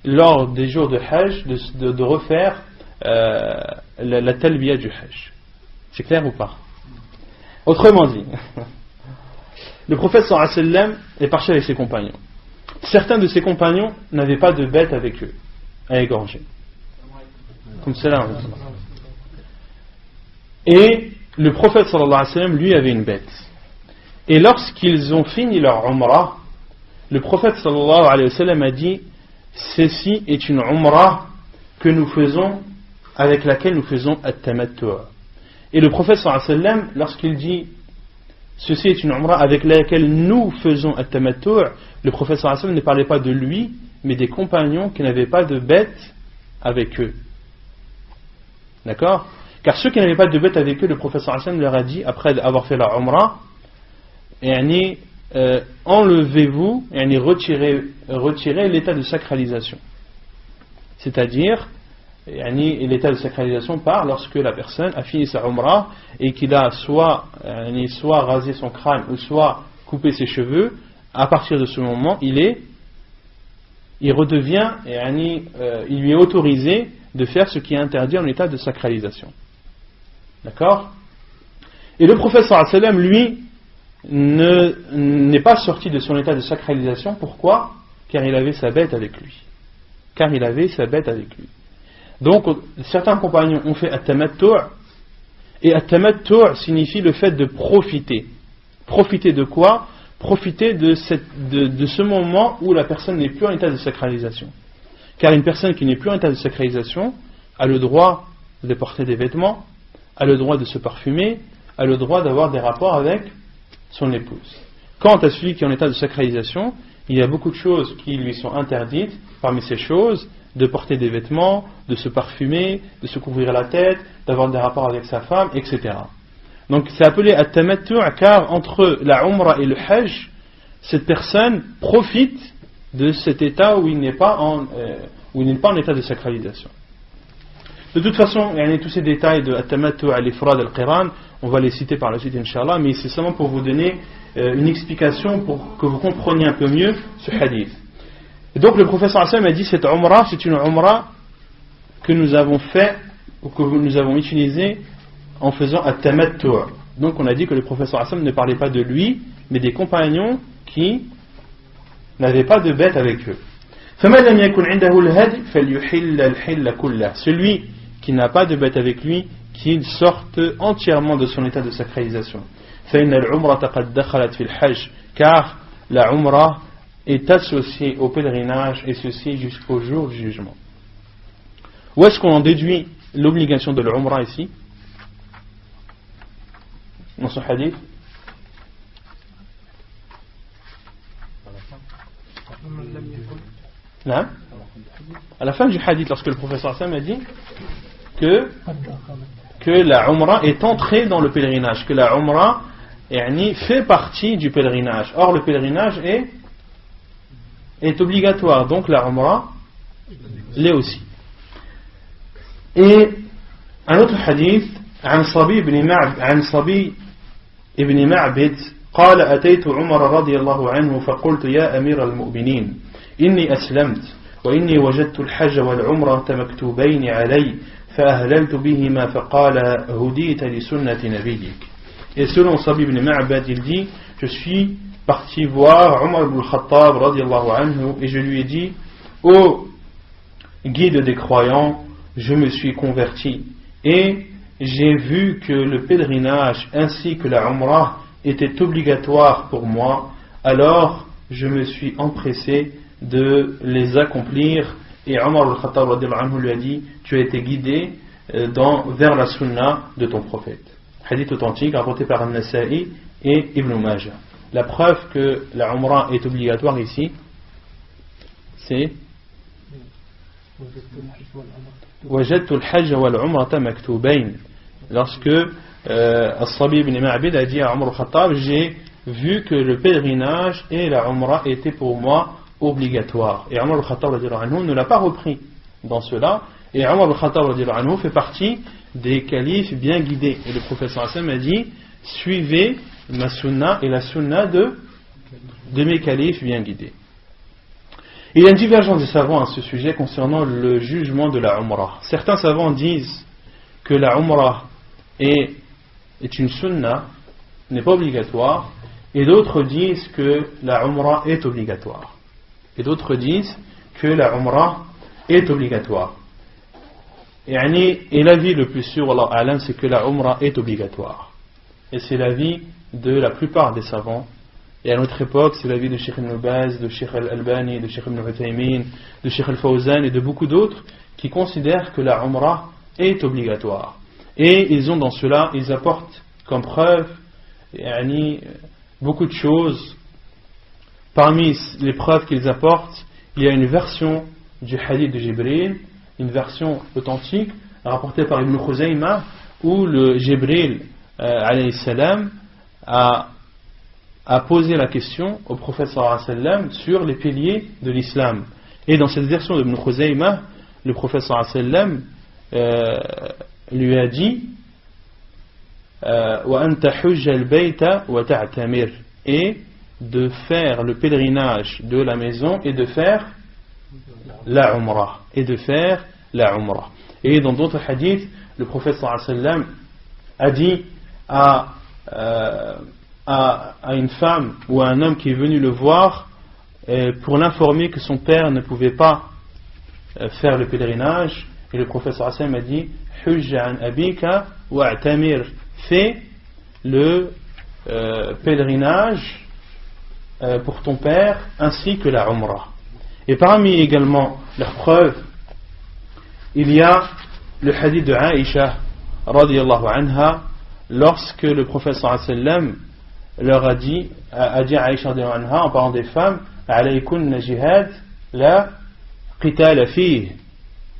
A: lors des jours de Hajj de refaire la talbiya du Hajj. C'est clair ou pas? Autrement dit, le prophète sallallahu alayhi wa sallam est parti avec ses compagnons. Certains de ses compagnons n'avaient pas de bête avec eux à égorger. Comme cela. Et le prophète sallallahu alayhi wa sallam, lui, avait une bête. Et lorsqu'ils ont fini leur umrah, le prophète sallallahu alayhi wa sallam a dit: ceci est une umrah que nous faisons, avec laquelle nous faisons at-tamattu'. Et le prophète sallallahu alayhi wa sallam, lorsqu'il dit ceci est une umrah avec laquelle nous faisons at-tamattu', le prophète sallallahu alayhi wa sallam ne parlait pas de lui, mais des compagnons qui n'avaient pas de bête avec eux. D'accord? Car ceux qui n'avaient pas de bête avec eux, le prophète sallallahu alayhi wa sallam leur a dit, après avoir fait leur umrah, enlevez-vous, retirez l'état de sacralisation. C'est-à-dire, l'état de sacralisation part lorsque la personne a fini sa umrah et qu'il a soit rasé son crâne ou soit coupé ses cheveux. À partir de ce moment, il redevient, il lui est autorisé de faire ce qui est interdit en état de sacralisation. D'accord? Et le prophète sallallahu alayhi wa sallam, lui, n'est pas sorti de son état de sacralisation. Pourquoi? Car il avait sa bête avec lui. Donc, certains compagnons ont fait at-tamattu', et at-tamattu' signifie le fait de profiter. Profiter de quoi? Profiter de ce moment où la personne n'est plus en état de sacralisation. Car une personne qui n'est plus en état de sacralisation a le droit de porter des vêtements, a le droit de se parfumer, a le droit d'avoir des rapports avec son épouse. Quant à celui qui est en état de sacralisation, il y a beaucoup de choses qui lui sont interdites. Parmi ces choses, de porter des vêtements, de se parfumer, de se couvrir la tête, d'avoir des rapports avec sa femme, etc. Donc c'est appelé at-tamattu' car entre la umrah et le hajj, cette personne profite de cet état où il n'est pas en état de sacralisation. De toute façon, tous ces détails de at-tamattu', al-ifrad, al-qiran, on va les citer par la suite, Inch'Allah, mais c'est seulement pour vous donner une explication pour que vous compreniez un peu mieux ce hadith. Et donc le prophète sallallahu alayhi wa sallam a dit, cette umrah, c'est une umrah que nous avons fait, ou que nous avons utilisée en faisant at-tamattu'. Donc on a dit que le prophète sallallahu alayhi wa sallam ne parlait pas de lui, mais des compagnons qui n'avaient pas de bête avec eux. Celui qui n'a pas de bête avec lui, qu'il sorte entièrement de son état de sacralisation. Car la umrah est associée au pèlerinage, et ceci jusqu'au jour du jugement. Où est-ce qu'on en déduit l'obligation de l'umrah ici, dans ce hadith? Là, à la fin du hadith, lorsque le professeur Sam a dit que la umrah est entrée dans le pèlerinage, que la umrah fait partie du pèlerinage. Or le pèlerinage est obligatoire, donc la umrah l'est aussi. Et un autre hadith, عن صبي ابن معبد قال أتيت عمر رضي الله عنه فقلت يا أمير المؤمنين إني أسلمت وإني وجدت الحج والعمرة مكتوبين علي فأهللت بهما فقال هديت لسنة نبيك. Et selon Sabi ibn Ma'bad, il dit, je suis parti voir Omar ibn al-Khattab radiyallahu anhu et je lui ai dit, ô guide des croyants, je me suis converti et j'ai vu que le pèlerinage ainsi que la umrah était obligatoire pour moi, alors je me suis empressé de les accomplir. Et Omar al-Khattab radiyallahu anhu lui a dit, tu as été guidé vers la sunna de ton prophète. Hadith authentique rapporté par An-Nasa'i et Ibn Majah. La preuve que la umrah est obligatoire ici, c'est wajadtu al-hajj wal-umrata maktubayn. Lorsque As-Sabi ibn Ma'bid a dit à Omar al-Khattab, j'ai vu que le pèlerinage et la umrah étaient pour moi obligatoires. Et Omar al-Khattab ne l'a pas repris dans cela. Et Omar al-Khattab fait partie des califes bien guidés. Et le prophète sallallahu alayhi wa sallam a dit, suivez ma sunna et la sunna de mes califes bien guidés. Il y a une divergence des savants à ce sujet concernant le jugement de la Umrah. Certains savants disent que la Umrah est une sunna, n'est pas obligatoire, et d'autres disent que la Umrah est obligatoire. Et d'autres disent que la Umrah est obligatoire. Et l'avis le plus sûr, Allah A'lam, c'est que la Umrah est obligatoire. Et c'est l'avis de la plupart des savants. Et à notre époque, c'est l'avis de Cheikh Ibn Baz, de Cheikh Al-Albani, de Cheikh Ibn Uthaymin, de Cheikh Al-Fawzan et de beaucoup d'autres qui considèrent que la Umrah est obligatoire. Et ils ont dans cela, ils apportent comme preuve beaucoup de choses. Parmi les preuves qu'ils apportent, il y a une version du hadith de Jibril, une version authentique rapportée par Ibn Khuzaymah, où le Jibril alayhi salam a posé la question au prophète sallallahu alayhi wa sallam sur les piliers de l'islam. Et dans cette version d'Ibn Khuzaymah, le prophète sallallahu alayhi wa sallam lui a dit وَأَنْ تَحُجَّ الْبَيْتَ وَتَعْتَمِرْ, et de faire le pèlerinage de la maison et de faire la Umrah. Et dans d'autres hadiths, le prophète sallallahu alayhi wa sallam a dit à une femme ou à un homme qui est venu le voir pour l'informer que son père ne pouvait pas faire le pèlerinage, et le prophète sallallahu alayhi wa sallam a dit hujja an abika wa'tamir, fais le pèlerinage pour ton père ainsi que la Umrah. Et parmi également leurs preuves, il y a le hadith de Aïcha radiyallahu anha, lorsque le prophète sallallahu alayhi wa sallam leur a dit à Aïcha radiyallahu anha en parlant des femmes, alaykunna jihad la qitala fihi,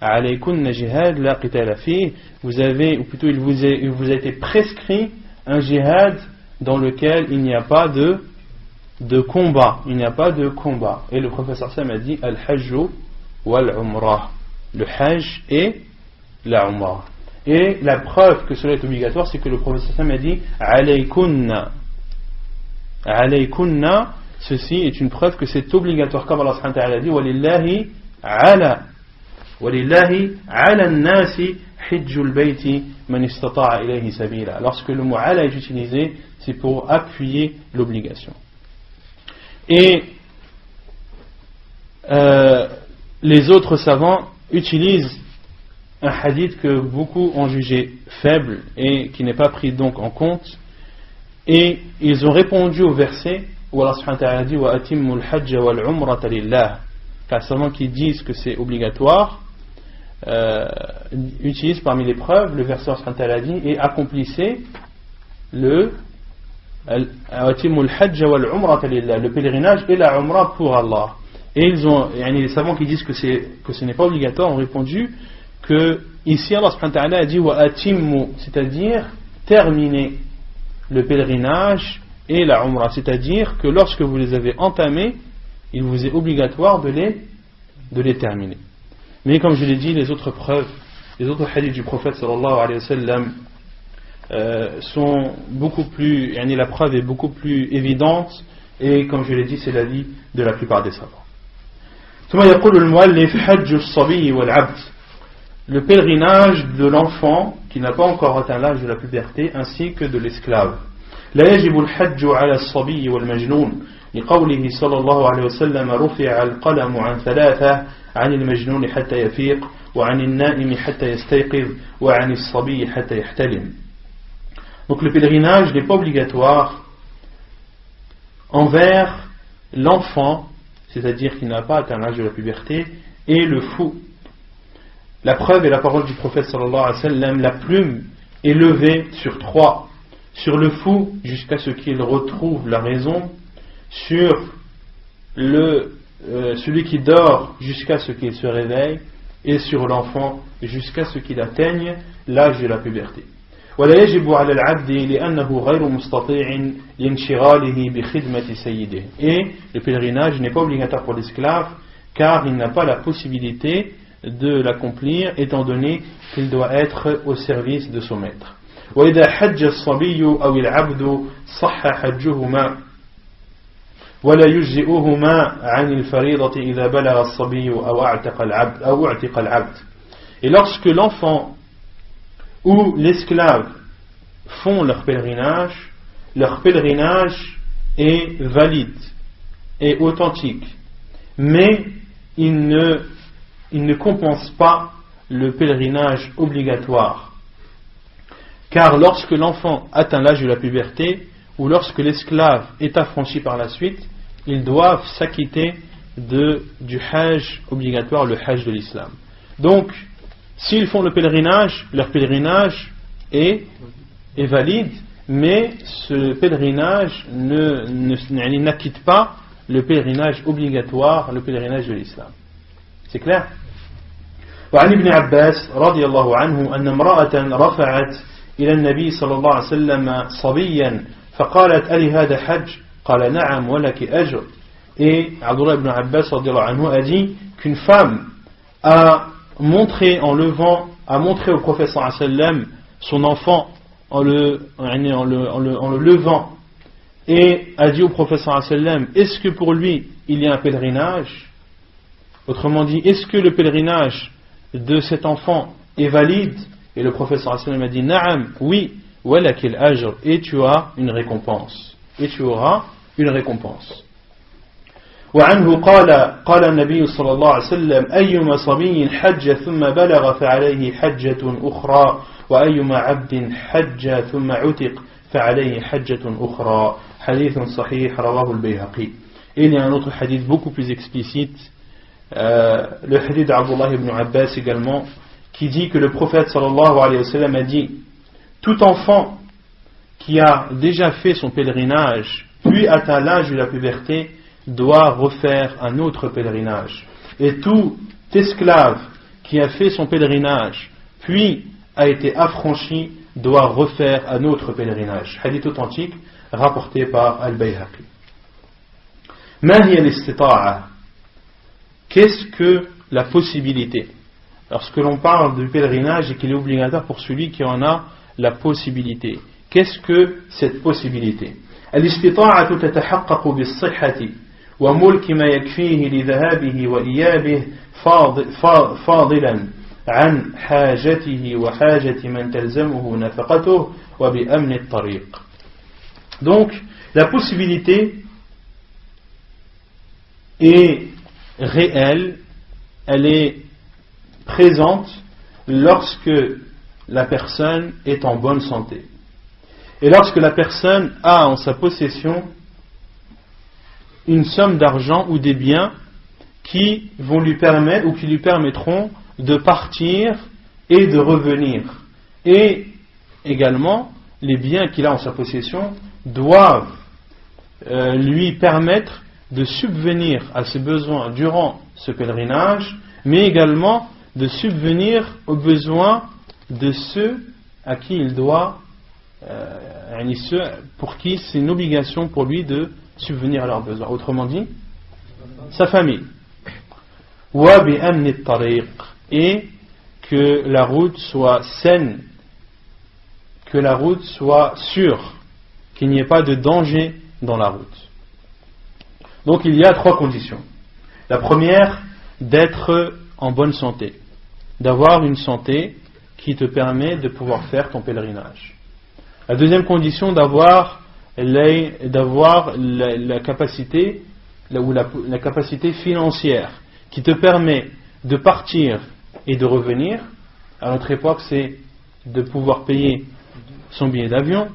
A: alaykunna jihad la qitala fihi, vous avez, ou plutôt il vous a été prescrit un jihad dans lequel il n'y a pas de combat, et le prophète sallallahu alayhi wa sallam a dit al-hajju wal-umrah, le hajj et la umrah. Et la preuve que cela est obligatoire, c'est que le prophète sallallahu alayhi wa sallam a dit alaykunna, ceci est une preuve que c'est obligatoire, comme Allah subhanahu wa ta'ala a dit walillahi ala an-nasi hijjul bayti man istata'a ilayhi sabila. Lorsque le mot ala est utilisé, c'est pour appuyer l'obligation. Et les autres savants utilisent un hadith que beaucoup ont jugé faible et qui n'est pas pris donc en compte, et ils ont répondu au verset où Allah subhanahu wa ta'ala dit wa atimmul hajja wal umrata lillah, car les savants qui disent que c'est obligatoire utilisent parmi les preuves le verset où Allah subhanahu wa ta'ala dit et accomplissez le pèlerinage et la umrah pour Allah. Et les savants qui disent que ce n'est pas obligatoire ont répondu que ici Allah subhanahu wa ta'ala a dit wa atimmu, c'est-à-dire terminer le pèlerinage et la umrah, c'est-à-dire que lorsque vous les avez entamés, il vous est obligatoire de les terminer. Mais comme je l'ai dit, les autres preuves, les autres hadiths du prophète sallallahu alayhi wa sallam sont beaucoup plus, la preuve est beaucoup plus évidente, et comme je l'ai dit, c'est l'avis de la plupart des savants. ثم يقول المؤلف حج الصبي والعبد, le pèlerinage de l'enfant qui n'a pas encore atteint l'âge de la puberté ainsi que de l'esclave. لا يجب الحج على الصبي والمجنون لقوله صلى الله عليه وسلم رفع القلم عن ثلاثة عن المجنون حتى يفيق وعن النائم حتى يستيقظ وعن الصبي حتى يحتلم. Donc le pèlerinage n'est pas obligatoire envers l'enfant, c'est-à-dire qui n'a pas atteint l'âge de la puberté, et le fou. La preuve est la parole du prophète sallallahu alayhi wa sallam, la plume est levée sur trois, sur le fou jusqu'à ce qu'il retrouve la raison, sur celui qui dort jusqu'à ce qu'il se réveille, et sur l'enfant jusqu'à ce qu'il atteigne l'âge de la puberté. ولا يجب على العبد لأنه غير مستطيع لانشغاله بخدمة سيده. Et le pèlerinage n'est pas obligatoire pour l'esclave car il n'a pas la possibilité de l'accomplir, étant donné qu'il doit être au service de son maître. وإذا حج الصبي أو العبد صح حجهما ولا يجزئهما عن الفريضة إذا بلغ الصبي أو أعتق العبد. Et lorsque l'enfant ou l'esclave font leur pèlerinage est valide et authentique, mais il ne compense pas le pèlerinage obligatoire. Car lorsque l'enfant atteint l'âge de la puberté, ou lorsque l'esclave est affranchi par la suite, ils doivent s'acquitter du hajj obligatoire, le hajj de l'islam. Donc, s'ils font le pèlerinage, leur pèlerinage est valide, mais ce pèlerinage n'acquitte pas le pèlerinage obligatoire, le pèlerinage de l'islam. C'est clair? وعن ابن عباس رضي الله عنه أن امرأة رفعت إلى النبي صلى الله عليه وسلم صبيا فقالت ألي هذا حج قال نعم ولك أجر. Et Abdullah ibn Abbas رضي الله عنه a dit qu'une femme a montré au prophète صلى الله عليه وسلم son enfant en le levant, et a dit au prophète صلى الله عليه وسلم est-ce que pour lui il y a un pèlerinage? Autrement dit, est-ce que le pèlerinage de cet enfant est valide? Et le prophète sallallahu alayhi wa sallam a dit Na'am, oui, walakil ajr, et tu as une récompense. Et tu auras une récompense. وعنه قال النبي صلى الله عليه وسلم أيما صبي حج ثم بلغ فعليه حجة أخرى وأيما عبد حج ثم عتق فعليه حجة أخرى. حديث صحيح رواه البيهقي. Et il y a un autre hadith beaucoup plus explicite, le hadith d'Abdullah ibn Abbas également, qui dit que le prophète sallallahu alayhi wa sallam a dit tout enfant qui a déjà fait son pèlerinage puis atteint l'âge de la puberté doit refaire un autre pèlerinage, et tout esclave qui a fait son pèlerinage puis a été affranchi doit refaire un autre pèlerinage. Hadith authentique rapporté par Al-Bayhaqi. Ma hiya al-istita'a? Qu'est-ce que la possibilité? Lorsque l'on parle du pèlerinage et qu'il est obligatoire pour celui qui en a la possibilité, qu'est-ce que cette possibilité? الاستطاعة تتحقق بالصحة وملك ما يكفيه لذهابه وإيابه فاضلا عن حاجته وحاجة من تلزمه نفقته وبأمن الطريق. Donc, la possibilité est réelle, elle est présente lorsque la personne est en bonne santé. Et lorsque la personne a en sa possession une somme d'argent ou des biens qui vont lui permettre ou qui lui permettront de partir et de revenir. Et également, les biens qu'il a en sa possession doivent lui permettre de subvenir à ses besoins durant ce pèlerinage, mais également de subvenir aux besoins de ceux à qui il doit, ceux pour qui c'est une obligation pour lui de subvenir à leurs besoins. Autrement dit, sa famille. Et que la route soit saine, que la route soit sûre, qu'il n'y ait pas de danger dans la route. Donc il y a 3 conditions. La première, d'être en bonne santé, d'avoir une santé qui te permet de pouvoir faire ton pèlerinage. La deuxième condition, d'avoir la capacité la capacité financière qui te permet de partir et de revenir. À notre époque, c'est de pouvoir payer son billet d'avion,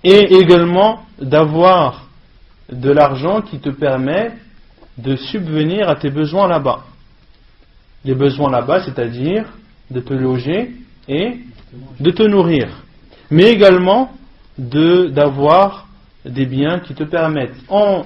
A: et également d'avoir de l'argent qui te permet de subvenir à tes besoins là-bas. Les besoins là-bas, c'est-à-dire de te loger et de te nourrir, mais également d'avoir des biens qui te permettent, en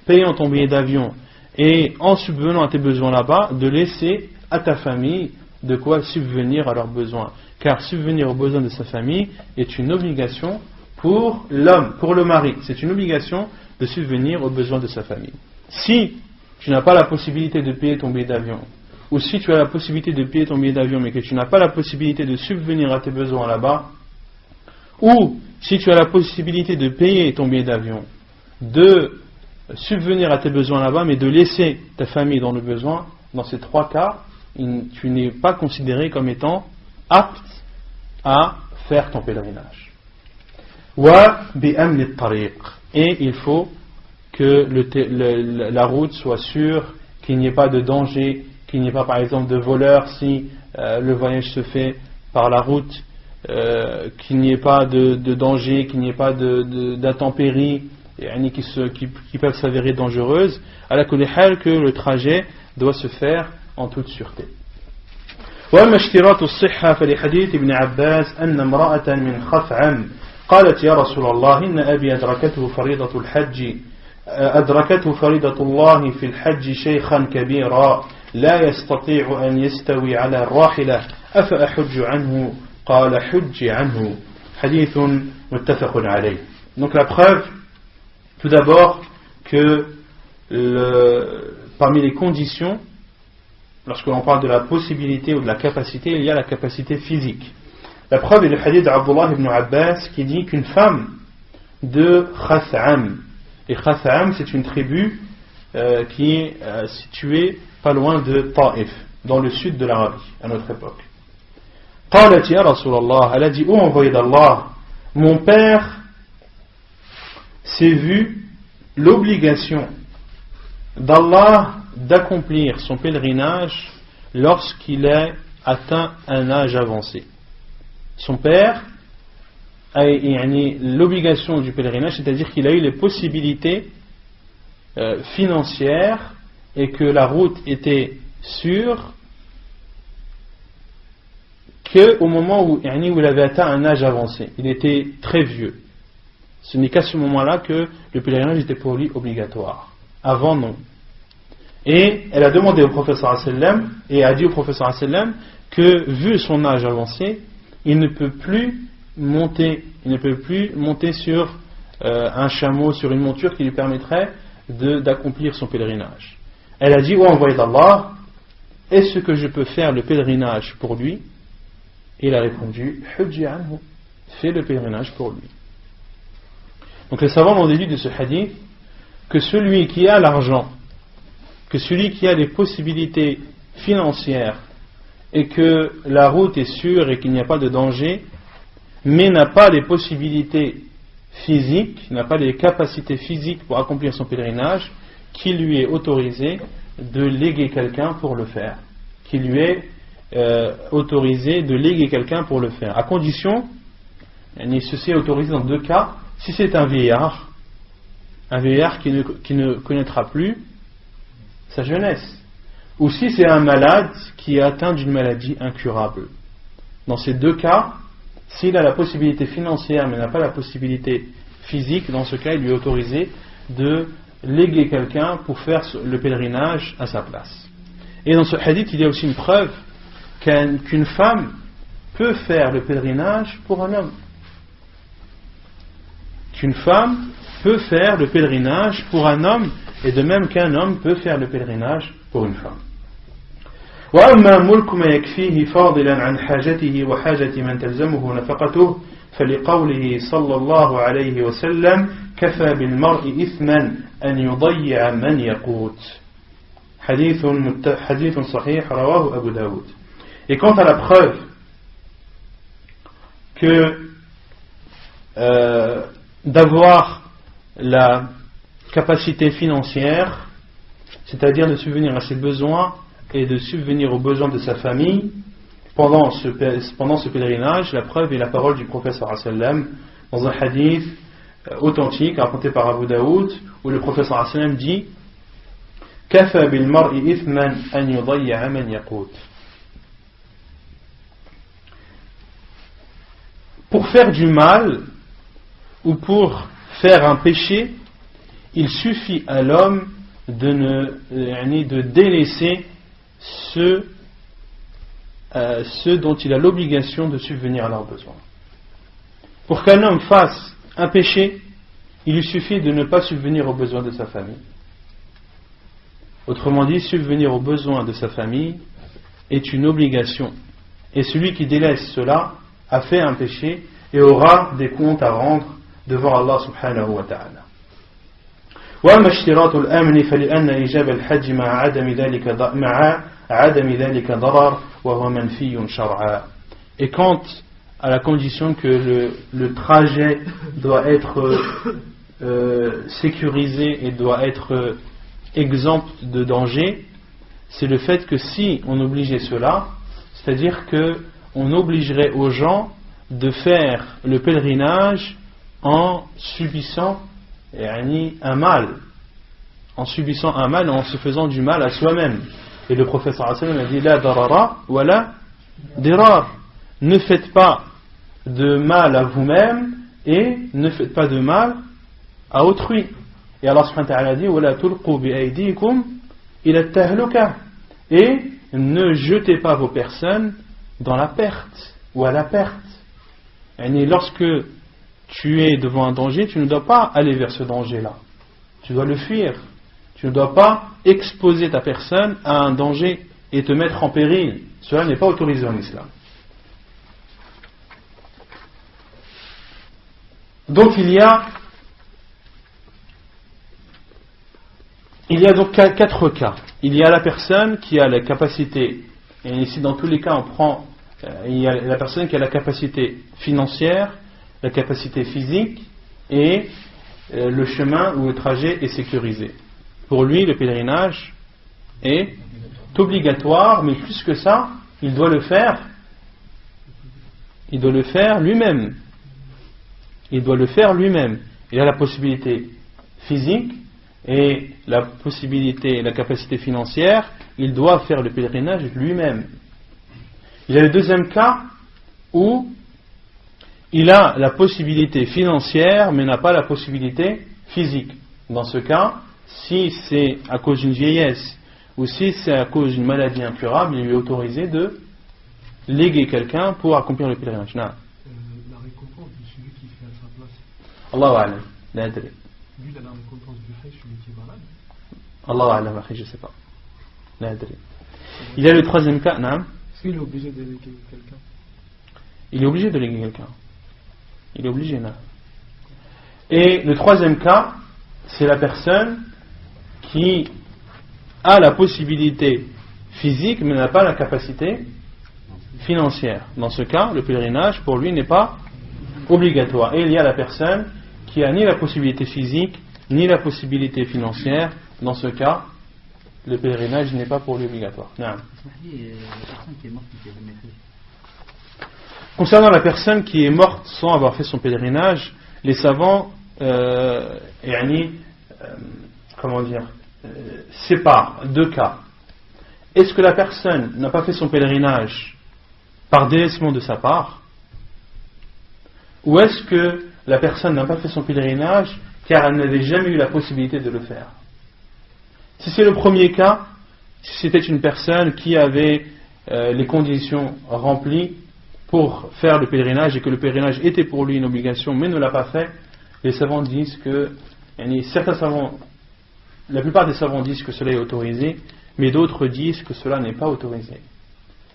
A: payant ton billet d'avion et en subvenant à tes besoins là-bas, de laisser à ta famille de quoi subvenir à leurs besoins. Car subvenir aux besoins de sa famille est une obligation pour l'homme, pour le mari. C'est une obligation de subvenir aux besoins de sa famille. Si tu n'as pas la possibilité de payer ton billet d'avion, ou si tu as la possibilité de payer ton billet d'avion mais que tu n'as pas la possibilité de subvenir à tes besoins là-bas, ou si tu as la possibilité de payer ton billet d'avion, de subvenir à tes besoins là-bas mais de laisser ta famille dans le besoin, dans ces trois cas, tu n'es pas considéré comme étant apte à faire ton pèlerinage. Et il faut que la route soit sûre, qu'il n'y ait pas de danger, qu'il n'y ait pas par exemple de voleurs si le voyage se fait par la route, qu'il n'y ait pas de danger, qu'il n'y ait pas d'intempéries qui peuvent s'avérer dangereuses, ala kulli hal que le trajet doit se faire en toute sûreté. وأما اشتراط الصحة فلحديث ابن عباس أن امرأة من خثعم قالت يا رسول الله إن أبي أدركته فريضة الله في الحج شيخا كبيرا لا يستطيع أن يستوي على الراحلة أفأحج عنه قال حج عنه حديث متفق عليه. Donc la preuve, tout d'abord, que parmi les conditions, lorsque l'on parle de la possibilité ou de la capacité, il y a la capacité physique. La preuve est le hadith d'Abdullah ibn Abbas qui dit qu'une femme de Khath'am, et Khath'am c'est une tribu qui est située pas loin de Taif, dans le sud de l'Arabie, à notre époque. قالت يا رسول الله, elle a dit, ô envoyé d'Allah, mon père s'est vu l'obligation d'Allah d'accomplir son pèlerinage lorsqu'il a atteint un âge avancé. Son père a l'obligation du pèlerinage, c'est-à-dire qu'il a eu les possibilités financières et que la route était sûre qu'au moment où il avait atteint un âge avancé. Il était très vieux. Ce n'est qu'à ce moment-là que le pèlerinage était pour lui obligatoire. Avant, non. Et elle a demandé au professeur sallam et a dit au professeur sallam que vu son âge avancé, il ne peut plus monter sur un chameau, sur une monture qui lui permettrait d'accomplir son pèlerinage. Elle a dit, ô envoyé d'Allah, est-ce que je peux faire le pèlerinage pour lui? Et il a répondu, hujji anhu, fais le pèlerinage pour lui. Donc les savants ont déduit de ce hadith que celui qui a l'argent, que celui qui a les possibilités financières et que la route est sûre et qu'il n'y a pas de danger, mais n'a pas les possibilités physiques, n'a pas les capacités physiques pour accomplir son pèlerinage, qu'il lui est autorisé de léguer quelqu'un pour le faire. Qu'il lui est autorisé de léguer quelqu'un pour le faire. À condition, ceci est autorisé dans deux cas, si c'est un vieillard qui ne connaîtra plus sa jeunesse, ou si c'est un malade qui est atteint d'une maladie incurable. Dans ces deux cas, s'il a la possibilité financière mais n'a pas la possibilité physique, dans ce cas il lui est autorisé de léguer quelqu'un pour faire le pèlerinage à sa place. Et dans ce hadith il y a aussi une preuve qu'une femme peut faire le pèlerinage pour un homme. Qu'une femme peut faire le pèlerinage pour un homme, et de même qu'un homme peut faire le pèlerinage pour une femme. وأما ملك ما يكفيه فاضلا عن حاجته وحاجة من تلزمه نفقته فلقوله صلى الله عليه وسلم كفى بالمرء إثما أن يضيع من يقوت حديث صحيح رواه أبو داود. Et quant à la preuve que d'avoir la capacité financière, c'est-à-dire de subvenir à ses besoins et de subvenir aux besoins de sa famille pendant ce pèlerinage, la preuve est la parole du prophète sallallahu alayhi wa sallam dans un hadith authentique raconté par Abu Daoud où le prophète sallallahu alayhi wa sallam dit Kafa bil mar'i ithman an yudayya man yaqut. Pour faire du mal ou pour faire un péché, il suffit à l'homme de délaisser ceux dont il a l'obligation de subvenir à leurs besoins. Pour qu'un homme fasse un péché, il lui suffit de ne pas subvenir aux besoins de sa famille. Autrement dit, subvenir aux besoins de sa famille, est une obligation. Et celui qui délaisse cela a fait un péché et aura des comptes à rendre devant Allah subhanahu wa ta'ala. وأما اشتراط الأمن فلأن إيجاب الحج مع عدم ذلك ضرر وهو منفي شرعا. Et quant à la condition que le trajet doit être sécurisé et doit être exempt de danger, c'est le fait que si on obligeait cela, c'est-à-dire qu'on obligerait aux gens de faire le pèlerinage en subissant un mal, en se faisant du mal à soi-même. Et le prophète sallallahu alayhi wa sallam a dit la darara wa la dirar, ne faites pas de mal à vous-même et ne faites pas de mal à autrui. Et Allah subhanahu wa ta'ala a dit wa la tulqu bi aydikum ila at-tahluka, et ne jetez pas vos personnes dans la perte ou à la perte. Et lorsque tu es devant un danger, tu ne dois pas aller vers ce danger-là. Tu dois le fuir. Tu ne dois pas exposer ta personne à un danger et te mettre en péril. Cela n'est pas autorisé en islam. Donc il y a donc 4 cas. Il y a la personne qui a la capacité, et ici dans tous les cas on prend, il y a la personne qui a la capacité financière, la capacité physique, et le chemin ou le trajet est sécurisé. Pour lui, le pèlerinage est obligatoire, mais plus que ça, il doit le faire lui-même. Il doit le faire lui-même. Il a la possibilité physique et la possibilité, la capacité financière, il doit faire le pèlerinage lui-même. Il y a le deuxième cas où il a la possibilité financière mais n'a pas la possibilité physique. Dans ce cas, si c'est à cause d'une vieillesse ou si c'est à cause d'une maladie incurable, il lui est autorisé de léguer quelqu'un pour accomplir le pèlerinage.
B: La récompense de celui qui fait à sa place.
A: Allahu a'lam. La adri.
B: Lui, il a la récompense du hajj, celui qui est malade.
A: Allahu a'lam, akhi, je sais pas. La adri. Il y a le troisième cas, naam.
B: Est-ce qu'il est obligé de léguer quelqu'un?
A: Il est obligé de léguer quelqu'un. Il est obligé, naam. Et le troisième cas, c'est la personne qui a la possibilité physique mais n'a pas la capacité financière. Dans ce cas, le pèlerinage pour lui n'est pas obligatoire. Et il y a la personne qui a ni la possibilité physique ni la possibilité financière. Dans ce cas, le pèlerinage n'est pas pour lui obligatoire. Non. Concernant la personne qui est morte sans avoir fait son pèlerinage, les savants séparent 2 cas. Est-ce que la personne n'a pas fait son pèlerinage par délaissement de sa part, ou est-ce que la personne n'a pas fait son pèlerinage car elle n'avait jamais eu la possibilité de le faire? Si c'est le premier cas, si c'était une personne qui avait les conditions remplies pour faire le pèlerinage et que le pèlerinage était pour lui une obligation mais ne l'a pas fait, les savants disent que, la plupart des savants disent que cela est autorisé, mais d'autres disent que cela n'est pas autorisé.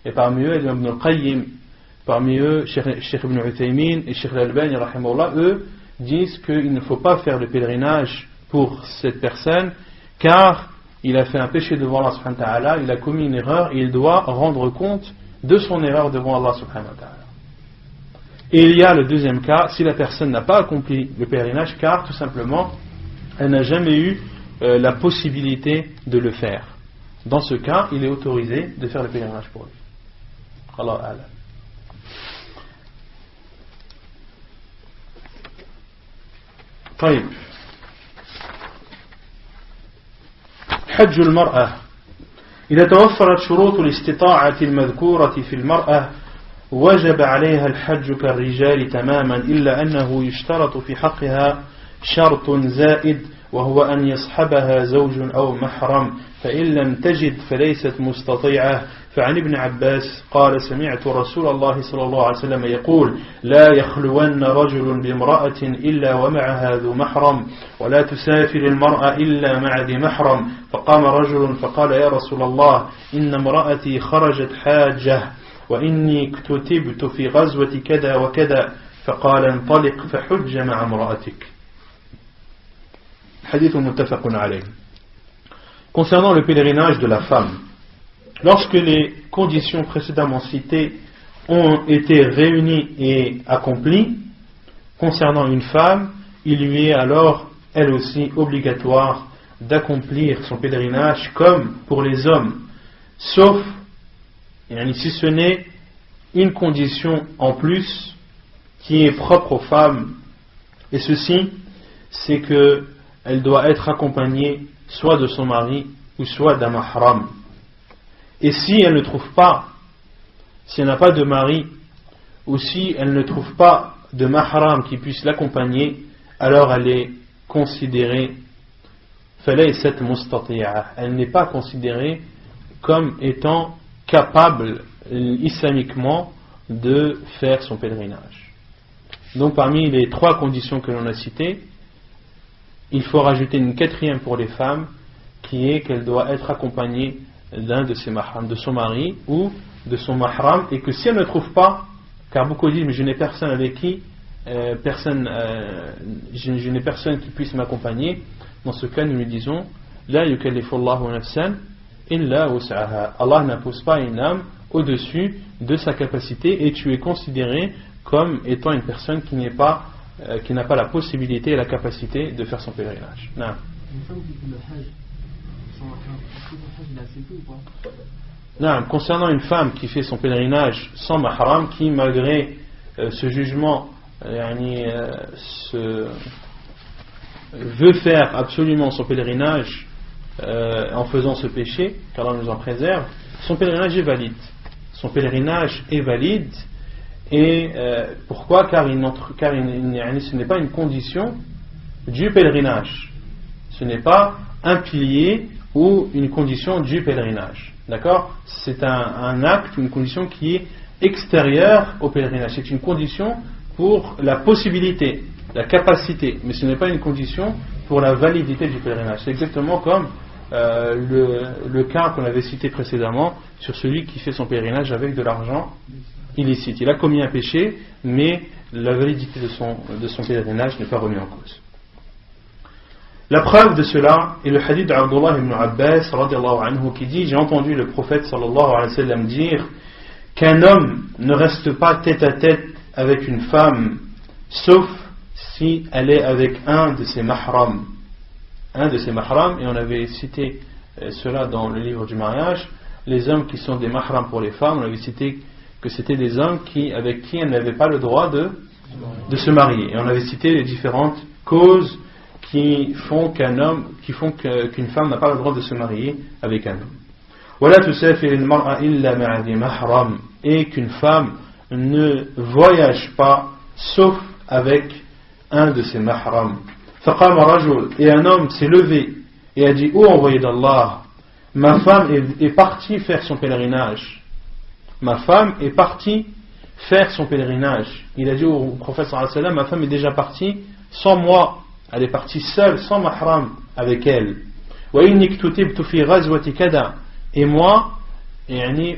A: Et parmi eux, Ibn al-Qayyim, parmi eux, Cheikh Ibn Uthaymin et Cheikh al-Albani, eux, disent qu'il ne faut pas faire le pèlerinage pour cette personne, car il a fait un péché devant Allah subhanahu wa ta'ala, il a commis une erreur et il doit rendre compte de son erreur devant Allah subhanahu wa ta'ala. Et il y a le deuxième cas, si la personne n'a pas accompli le pèlerinage, car tout simplement, elle n'a jamais eu la possibilité de le faire. Dans ce cas, il est autorisé de faire le pèlerinage pour lui. Allah A'lam. طيب. حج المرأة. إذا توفرت شروط الاستطاعة المذكورة في المرأة وجب عليها الحج كالرجال تماما إلا أنه يشترط في حقها شرط زائد وهو أن يصحبها زوج أو محرم فإن لم تجد فليست مستطيعة. فعن ابن عباس قال سمعت رسول الله صلى الله عليه وسلم يقول لا يخلون رجل بامرأة إلا ومعها ذو محرم ولا تسافر المرأة إلا مع ذي محرم. فقام رجل فقال يا رسول الله إن امرأتي خرجت حاجة وإني اكتتبت في غزوة كذا وكذا فقال انطلق فحج مع امرأتك. Hadith muttafaqun alayh. Concernant le pèlerinage de la femme, lorsque les conditions précédemment citées ont été réunies et accomplies, concernant une femme, il lui est alors, elle aussi, obligatoire d'accomplir son pèlerinage comme pour les hommes, sauf, si ce n'est une condition en plus qui est propre aux femmes, et ceci, c'est qu'elle doit être accompagnée soit de son mari ou soit d'un mahram. Et si elle ne trouve pas, si elle n'a pas de mari, ou si elle ne trouve pas de mahram qui puisse l'accompagner, alors elle est considérée, falaysat mustati'a, elle n'est pas considérée comme étant capable islamiquement de faire son pèlerinage. Donc parmi les trois conditions que l'on a citées, il faut rajouter une quatrième pour les femmes, qui est qu'elle doit être accompagnée d'un de ses mahrams, de son mari ou de son mahram, et que si elle ne trouve pas, car beaucoup disent mais je n'ai personne avec qui, je n'ai personne qui puisse m'accompagner, dans ce cas nous lui disons la yukallifullahu nafsan illa wus'aha, Allah n'impose pas une âme au-dessus de sa capacité, et tu es considéré comme étant une personne qui n'a pas la possibilité et la capacité de faire son pèlerinage. Non.
B: Une femme qui fait le hajj sans mahram, est-ce que son hajj il est accepté ou pas?
A: Non, concernant une femme qui fait son pèlerinage sans mahram, qui malgré ce jugement veut faire absolument son pèlerinage en faisant ce péché, car Allah nous en préserve, son pèlerinage est valide. Son pèlerinage est valide. Et pourquoi? Car ce n'est pas une condition du pèlerinage. Ce n'est pas un pilier ou une condition du pèlerinage. D'accord? C'est un acte, une condition qui est extérieure au pèlerinage. C'est une condition pour la possibilité, la capacité, mais ce n'est pas une condition pour la validité du pèlerinage. C'est exactement comme le cas qu'on avait cité précédemment sur celui qui fait son pèlerinage avec de l'argent illicite. Il a commis un péché, mais la validité de son pèlerinage n'est pas remise en cause. La preuve de cela est le hadith d'Abdullah ibn Abbas radiallahu anhu qui dit: j'ai entendu le prophète sallallahu alayhi wa sallam dire qu'un homme ne reste pas tête à tête avec une femme sauf si elle est avec un de ses mahrams. Un de ses mahrams, et on avait cité cela dans le livre du mariage, les hommes qui sont des mahrams pour les femmes, on avait cité que c'était des hommes avec qui elle n'avait pas le droit de se marier. Et on avait cité les différentes causes qui font qu'une femme n'a pas le droit de se marier avec un homme. وَلَا تُسَافِرِ الْمَرْأَ إِلَّا مَعَ ذِي مَحْرَمٍ, et qu'une femme ne voyage pas sauf avec un de ses mahrams. فَقَامَ رَجُلٌ, et un homme s'est levé et a dit: ô envoyé d'Allah, ma femme est partie faire son pèlerinage. Ma femme est partie faire son pèlerinage. Il a dit au prophète sallallahu alayhi wa sallam: ma femme est déjà partie sans moi, elle est partie seule, sans mahram avec elle. Et moi,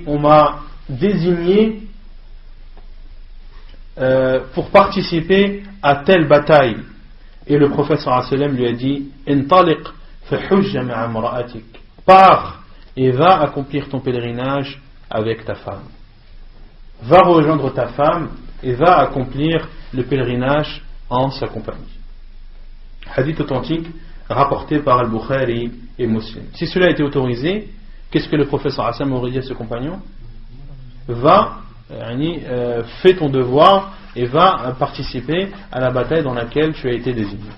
A: on m'a désigné pour participer à telle bataille. Et le prophète sallallahu alayhi wa sallam lui a dit: intaliq fahujja ma'a imra'atik, pars et va accomplir ton pèlerinage avec ta femme. Va rejoindre ta femme et va accomplir le pèlerinage en sa compagnie. Hadith authentique rapporté par Al-Bukhari et Muslim. Si cela a été autorisé, qu'est-ce que le prophète sallallahu alayhi wa sallam aurait dit à ce compagnon? Va, fais ton devoir et va participer à la bataille dans laquelle tu as été désigné.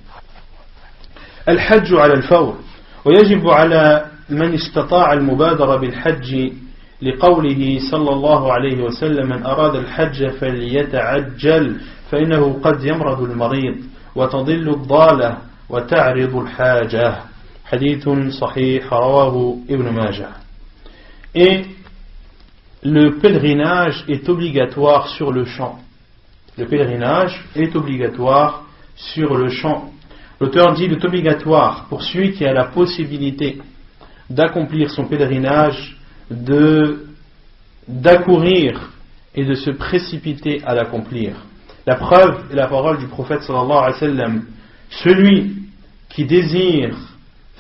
A: Al-Hajj ala al-fawr, wa yajibu ala man istata'a al-mubadara bil-hajj لقوله صلى الله عليه وسلم: من أراد الحج فليتعجل فإنه قد يمرض المريض وتضل الضالة وتعرض الحاجة. حديث صحيح رواه ابن ماجه. Et le pèlerinage est obligatoire sur le champ. Le pèlerinage est obligatoire sur le champ. L'auteur dit qu'il est obligatoire pour celui qui a la possibilité d'accomplir son pèlerinage, d'accourir et de se précipiter à l'accomplir. La preuve est la parole du prophète sallallahu alayhi wa sallam. Celui qui désire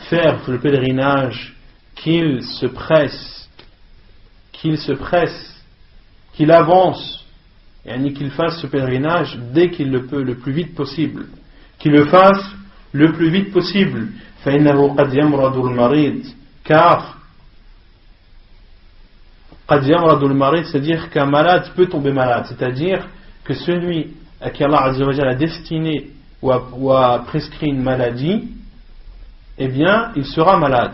A: faire le pèlerinage, qu'il se presse, qu'il avance, et qu'il fasse ce pèlerinage dès qu'il le peut, le plus vite possible. Qu'il le fasse le plus vite possible. فإنه قد يمرض المريض, car قد يمرض المريض, c'est-à-dire qu'un malade peut tomber malade, c'est-à-dire que celui à qui Allah Azza wa Jalla a destiné ou a prescrit une maladie, eh bien il sera malade.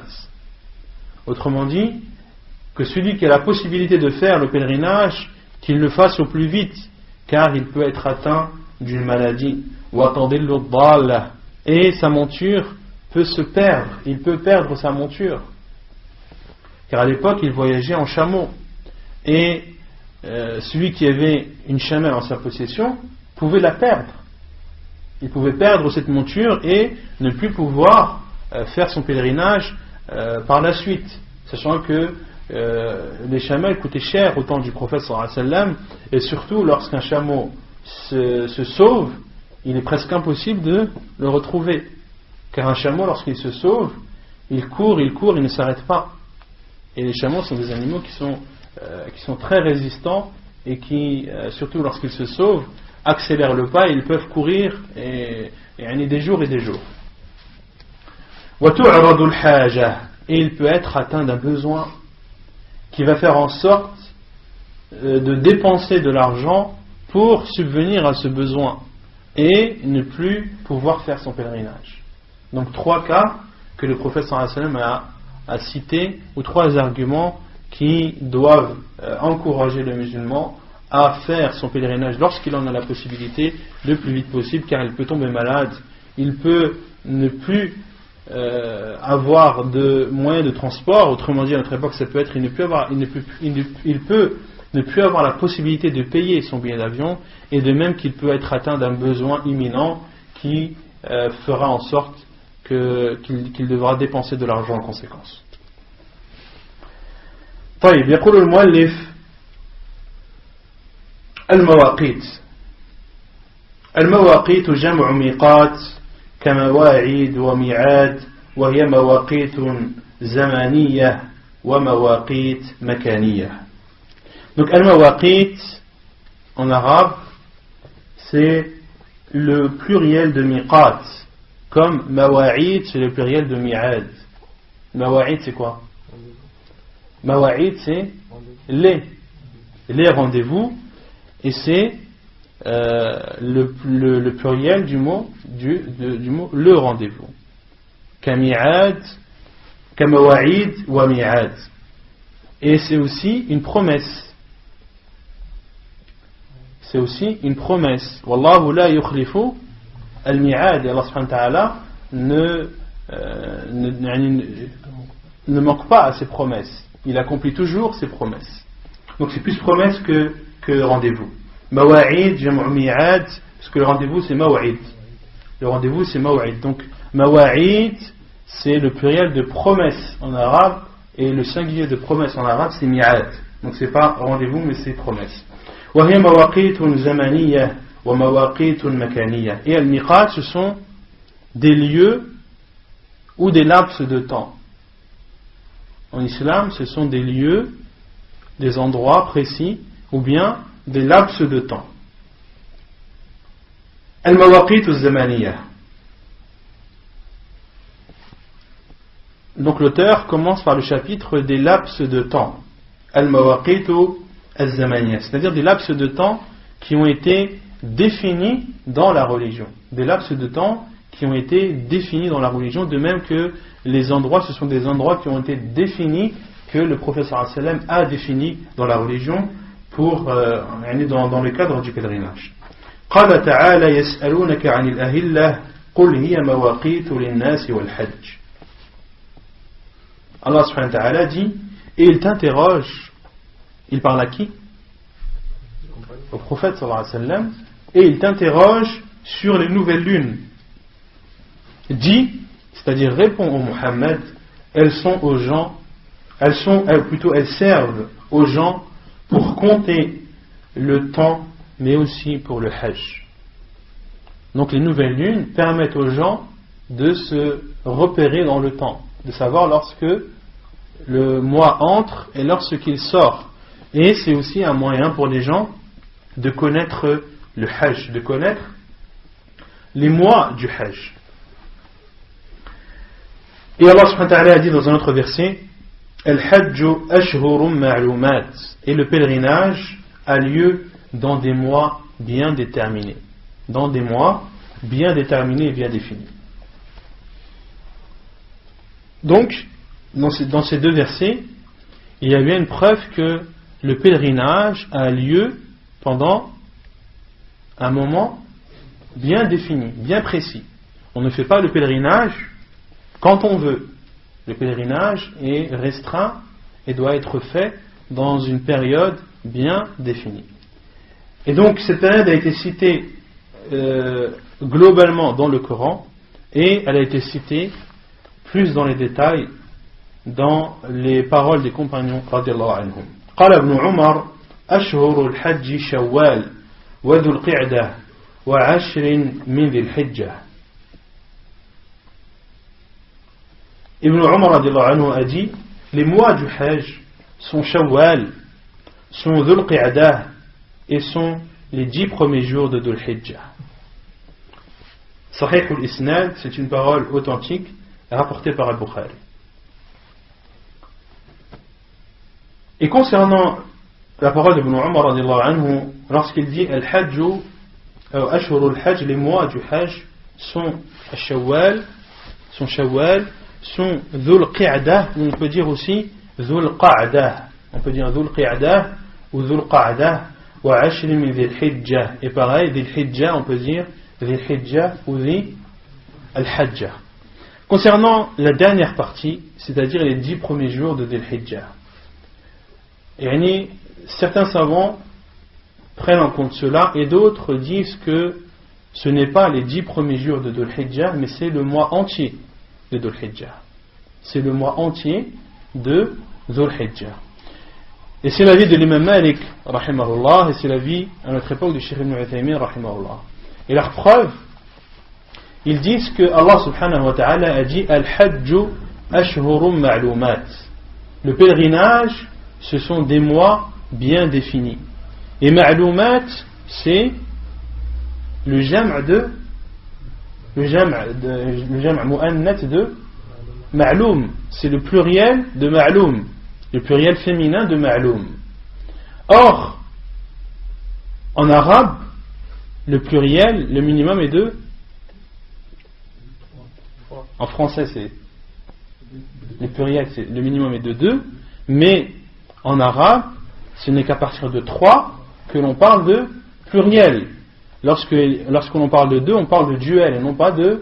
A: Autrement dit, que celui qui a la possibilité de faire le pèlerinage, qu'il le fasse au plus vite, car il peut être atteint d'une maladie. Et sa monture peut se perdre, il peut perdre sa monture. Car à l'époque, il voyageait en chameau. Et celui qui avait une chamelle en sa possession pouvait la perdre. Il pouvait perdre cette monture et ne plus pouvoir faire son pèlerinage par la suite. Sachant que les chamelles coûtaient cher au temps du prophète sallallahu alayhi wa sallam, et surtout lorsqu'un chameau se sauve, il est presque impossible de le retrouver, car un chameau, lorsqu'il se sauve, il court, il ne s'arrête pas. Et les chameaux sont des animaux qui sont très résistants et qui, surtout lorsqu'ils se sauvent, accélèrent le pas et ils peuvent courir et des jours et des jours. Et il peut être atteint d'un besoin qui va faire en sorte de dépenser de l'argent pour subvenir à ce besoin et ne plus pouvoir faire son pèlerinage. Donc 3 cas que le prophète sallallahu alayhi wa sallam a cités, ou 3 arguments qui doivent encourager le musulman à faire son pèlerinage lorsqu'il en a la possibilité le plus vite possible, car il peut tomber malade, il peut ne plus avoir de moyens de transport. Autrement dit, à notre époque, ça peut être il peut ne plus avoir la possibilité de payer son billet d'avion, et de même qu'il peut être atteint d'un besoin imminent qui fera en sorte qu'il devra dépenser de l'argent en conséquence. طيب, يقول المؤلف المواقيت جمع ميقات كمواعيد وميعاد, وهي مواقيت زمانية ومواقيت مكانية. Donc al-mawaqit en arabe, c'est le pluriel de miqat, comme mawa'id c'est le pluriel de mi'ad. Mawa'id c'est quoi? Mawa'id c'est les rendez-vous, et c'est le pluriel du mot le rendez-vous. Kami'ad, kamawa'id wa mi'ad. Et c'est aussi une promesse. C'est aussi une promesse. Wallahu la yukhlifu al-mi'ad. Et Allah subhanahu wa ta'ala ne manque pas à ses promesses. Il accomplit toujours ses promesses. Donc c'est plus promesse que rendez-vous. Mawa'id, jam'u mi'ad, parce que le rendez-vous c'est mawa'id. Le rendez-vous c'est mawa'id. Donc mawa'id c'est le pluriel de promesse en arabe, et le singulier de promesse en arabe c'est mi'ad. Donc c'est pas rendez-vous mais c'est promesse. وهي مواقيت زمانية ومواقيت مكانية. Et al-miqat, ce sont des lieux ou des laps de temps. En islam, ce sont des lieux, des endroits précis, ou bien des laps de temps. Al-mawaqit az-zamaniyya. Donc l'auteur commence par le chapitre des laps de temps. Al-mawaqit az-zamaniyya, c'est-à-dire des laps de temps qui ont été définis dans la religion. Des laps de temps qui ont été définis dans la religion, de même que les endroits, ce sont des endroits qui ont été définis, que le prophète sallallahu alayhi wa sallam a définis dans la religion pour dans le cadre du pèlerinage. قال تعالى يسألونك عن الأهلة قل هي مواقيت للناس والحج. Allah subhanahu wa ta'ala dit, et il t'interroge, il parle à qui? Au prophète sallallahu alayhi wa sallam, et il t'interroge sur les nouvelles lunes. Dis, c'est-à-dire réponds au Muhammad, elles servent aux gens pour compter le temps, mais aussi pour le hajj. Donc les nouvelles lunes permettent aux gens de se repérer dans le temps, de savoir lorsque le mois entre et lorsqu'il sort. Et c'est aussi un moyen pour les gens de connaître le hajj, de connaître les mois du hajj. Et Allah subhanahu wa ta'ala a dit dans un autre verset, Al-hajju ashhurum ma'lumat, et le pèlerinage a lieu dans des mois bien déterminés. Dans des mois bien déterminés et bien définis. Donc, dans ces deux versets, il y a bien une preuve que le pèlerinage a lieu pendant un moment bien défini, bien précis. On ne fait pas le pèlerinage quand on veut. Le pèlerinage est restreint et doit être fait dans une période bien définie. Et donc cette période a été citée globalement dans le Coran, et elle a été citée plus dans les détails dans les paroles des compagnons radiallahu anhum. قال ابن عمر أشهر الحج شوال وذو القعدة وعشر من ذي الحجة. Ibn Umar radiallahu anhu a dit, les mois du Hajj sont Shawwal, sont Dhul Qi'dah et sont les 10 premiers jours de Dhul Hijjah. Sahih al-Isnad, c'est une parole authentique rapportée par Al-Bukhari. Et concernant la parole d'Ibn Umar radiallahu anhu, lorsqu'il dit Al-Hajju, Ashhurul Hajj, les mois du Hajj sont Shawwal, sont Dhul Qi'dah, ou on peut dire aussi Dhul Qa'dah. On peut dire Dhul Qi'dah ou Dhul Qa'dah, wa Ashri min Dhil Hijjah. Et pareil, Dhil Hijjah, on peut dire Dhil Hijjah ou Dhil Al-Hajjah. Concernant la dernière partie, c'est-à-dire les 10 premiers jours de Dhil Hijjah, certains savants prennent en compte cela et d'autres disent que ce n'est pas les 10 premiers jours de Dhul Hijjah, mais c'est le mois entier de Dhul Hijjah. C'est le mois entier de Dhul Hijjah. Et c'est l'avis de l'imam Malik, rahimahullah, et c'est l'avis à notre époque du Cheikh Ibn Uthaymin, rahimahullah. Et leur preuve, ils disent que Allah subhanahu wa ta'ala a dit Al-Hajju ashhurum ma'lumat. Le pèlerinage, ce sont des mois bien définis. Et ma'lumat, c'est le jam' mu'annath de ma'loum. C'est le pluriel de ma'loum, le pluriel féminin de ma'loum. Or, en arabe, le pluriel, le minimum est de, en français c'est le pluriel, le minimum est de 2, mais en arabe, ce n'est qu'à partir de 3 que l'on parle de pluriel. Lorsqu'on parle de 2, on parle de duel et non pas de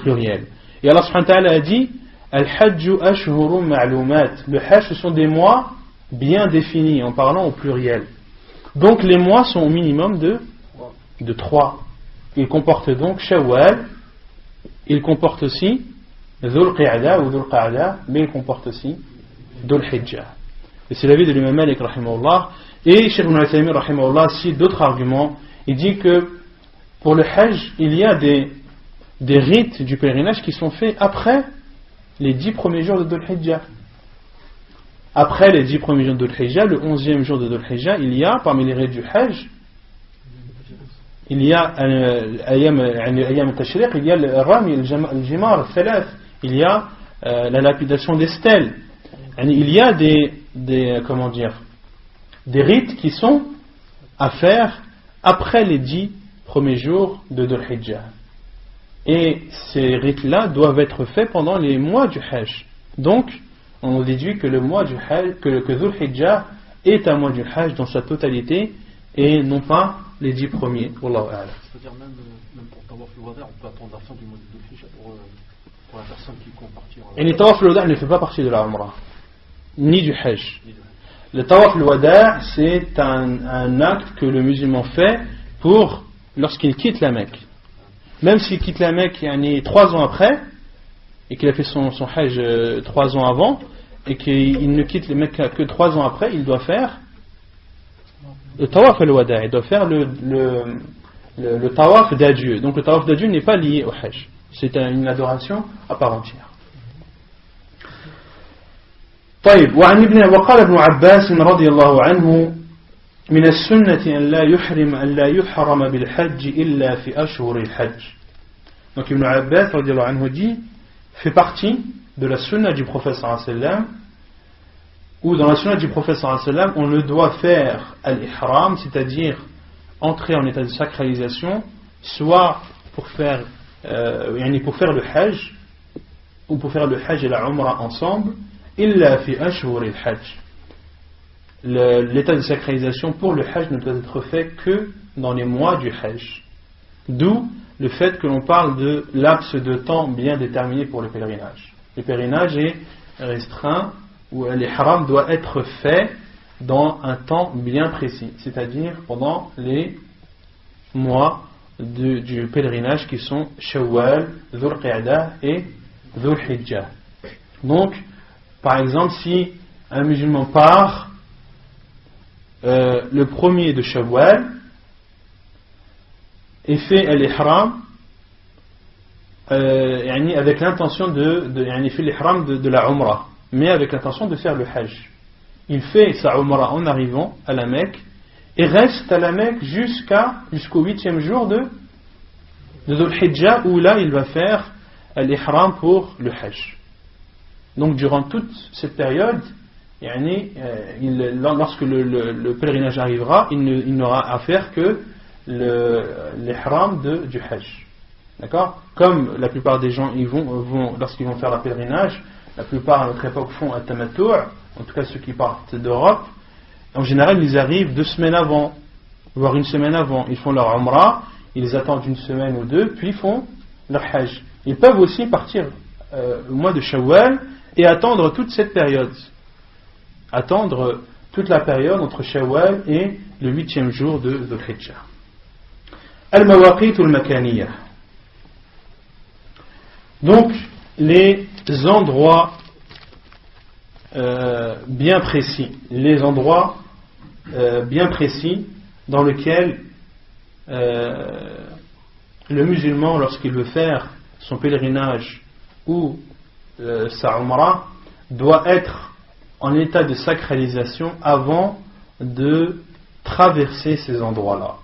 A: pluriel. Et Allah subhanahu wa ta'ala a dit Al-Hajju ashhurum ma'lumat. Le Hajj, ce sont des mois bien définis, en parlant au pluriel. Donc les mois sont au minimum de 3. Ils comportent donc Shawwal, ils comportent aussi Dhul Qi'dah ou Dhul Qa'dah, mais ils comportent aussi Dhul Hijjah. Et c'est l'avis de l'imam Malik rahimahullah. Et Cheikh Ibn Uthaymin rahimahullah cite d'autres arguments. Il dit que pour le Hajj, il y a des rites du pèlerinage qui sont faits après les 10 premiers jours de Dhul Hijjah. Après les 10 premiers jours de Dhul Hijjah, le 11e jour de Dhul Hijjah, il y a parmi les rites du Hajj, il y a Ayam al-Tashriq, il y a le Rami, le Jimar, le Thalath, il y a la lapidation des stèles. Il y a des rites qui sont à faire après les 10 premiers jours de Dhul Hijjah. Et ces rites-là doivent être faits pendant les mois du Hajj. Donc, on déduit que le mois du Hajj, que Dhul Hijjah est un mois du Hajj dans sa totalité et non pas les 10 premiers. Wallahu a'lam.
B: C'est-à-dire même pour Tawaf al-Wada', on peut attendre la fin du mois de Dhul-Hijja pour la personne qui compte partir.
A: Et le Tawaf al-Wada' ne fait pas partie de la Umrah, ni du Hajj. Le Tawaf al-Wada' c'est un acte que le musulman fait pour lorsqu'il quitte la Mecque. Même s'il quitte la Mecque 3 ans après, et qu'il a fait son Hajj 3 ans avant, et qu'il ne quitte la Mecque que 3 ans après, il doit faire le Tawaf al-Wada', il doit faire le Tawaf d'adieu. Donc le Tawaf d'adieu n'est pas lié au Hajj, c'est une adoration à part entière. طيب وقال ابن عباس رضي الله عنه من السنة أن لا يحرم بالحج إلا في أشهر الحج. Donc Ibn Abbas رضي الله عنه dit fait partie de la sunna du prophète sallallahu alayhi wa sallam, où dans la sunna du prophète sallallahu alayhi wa sallam on ne doit faire al-ihram, c'est-à-dire entrer en état de sacralisation, soit pour faire le hajj, ou pour faire le hajj et la umrah ensemble, illa fi ashhur al-hajj. L'état de sacralisation pour le hajj ne doit être fait que dans les mois du hajj. D'où le fait que l'on parle de laps de temps bien déterminé pour le pèlerinage. Le pèlerinage est restreint, où l'ihram doit être fait dans un temps bien précis, c'est-à-dire pendant les mois du pèlerinage qui sont Shawwal, Dhul Qa'dah et Dhul Hijjah. Donc, par exemple, si un musulman part le premier de Shawwal et fait l'ihram avec l'intention fait l'ihram de la Umrah, mais avec l'intention de faire le Hajj. Il fait sa Umrah en arrivant à la Mecque et reste à la Mecque jusqu'au 8e jour de Dhul Hijjah, où là il va faire l'ihram pour le Hajj. Donc durant toute cette période, lorsque le pèlerinage arrivera, il n'aura à faire que l'ihram du Hajj. D'accord? Comme la plupart des gens lorsqu'ils vont faire le pèlerinage, la plupart à notre époque font un tamattu', en tout cas ceux qui partent d'Europe, en général ils arrivent 2 semaines avant, voire 1 semaine avant, ils font leur umrah, ils attendent 1 semaine ou 2, puis ils font leur hajj. Ils peuvent aussi partir au mois de Shawwal et attendre toute cette période, attendre toute la période entre Shawwal et le 8e jour de Dhul Hijjah. Al-Mawaqit al-Makaniyah. Donc les endroits bien précis, dans lesquels le musulman, lorsqu'il veut faire son pèlerinage ou sa umrah, doit être en état de sacralisation avant de traverser ces endroits-là.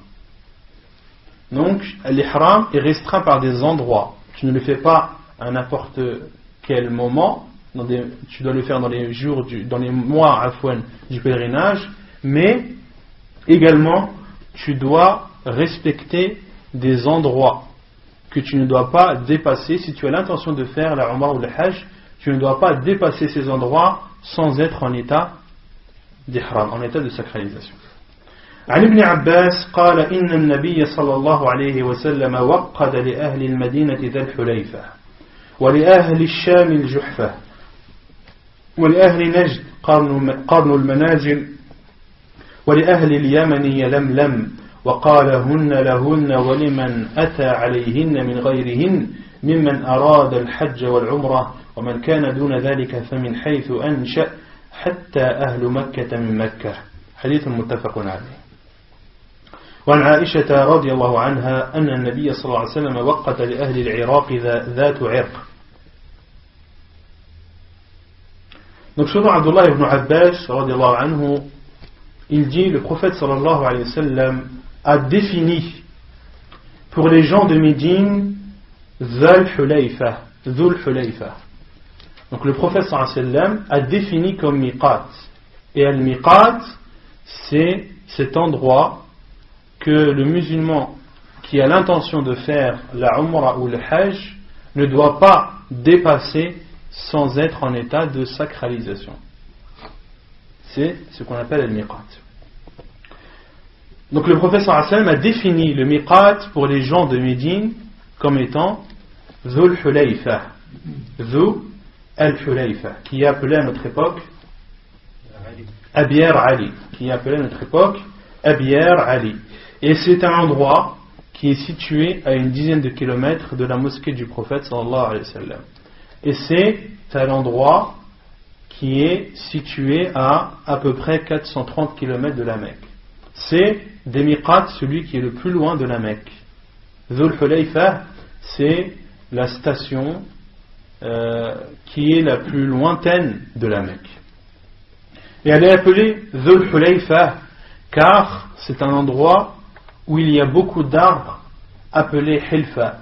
A: Donc l'ihram est restreint par des endroits. Tu ne le fais pas à n'importe quel moment, tu dois le faire dans les mois du pèlerinage, mais également tu dois respecter des endroits que tu ne dois pas dépasser. Si tu as l'intention de faire la Umrah ou le Hajj, tu ne dois pas dépasser ces endroits sans être en état d'ihram, en état de sacralisation. عن ابن عباس قال إن النبي صلى الله عليه وسلم وقد لأهل المدينة ذا الحليفة ولأهل الشام الجحفة ولأهل نجد قرن المنازل ولأهل اليمن يلملم وقال هن لهن ولمن أتى عليهن من غيرهن ممن أراد الحج والعمرة ومن كان دون ذلك فمن حيث أنشأ حتى أهل مكة من مكة. حديث متفق عليه. وعن عائشة رضي الله عنها أن النبي صلى الله عليه وسلم وقت لأهل العراق ذات عرق. Donc selon Abdullah ibn Abbas radiyallahu anhu, il dit, le prophète sallallahu alayhi wa sallam a défini pour les gens de Médine Dhul Hulayfa. Donc le prophète sallallahu alayhi wa sallam a défini comme miqat. Et al-miqat, c'est cet endroit que le musulman qui a l'intention de faire la umrah ou le hajj ne doit pas dépasser sans être en état de sacralisation. C'est ce qu'on appelle al-miqat. Donc le prophète sallallahu alayhi wa sallam a défini le miqat pour les gens de Médine comme étant Dhul Hulayfa. Dhul al-Hulayfa, qui est appelé à notre époque Abiyar Ali, qui est appelé à notre époque Abiyar Ali. Et c'est un endroit qui est situé à une dizaine de kilomètres de la mosquée du prophète sallallahu alayhi wa sallam. Et c'est un endroit qui est situé à peu près 430 kilomètres de la Mecque. C'est des miqat, celui qui est le plus loin de la Mecque. Dhul Hulayfa, c'est la station qui est la plus lointaine de la Mecque. Et elle est appelée Dhul Hulayfa car c'est un endroit où il y a beaucoup d'arbres appelés Hilfa.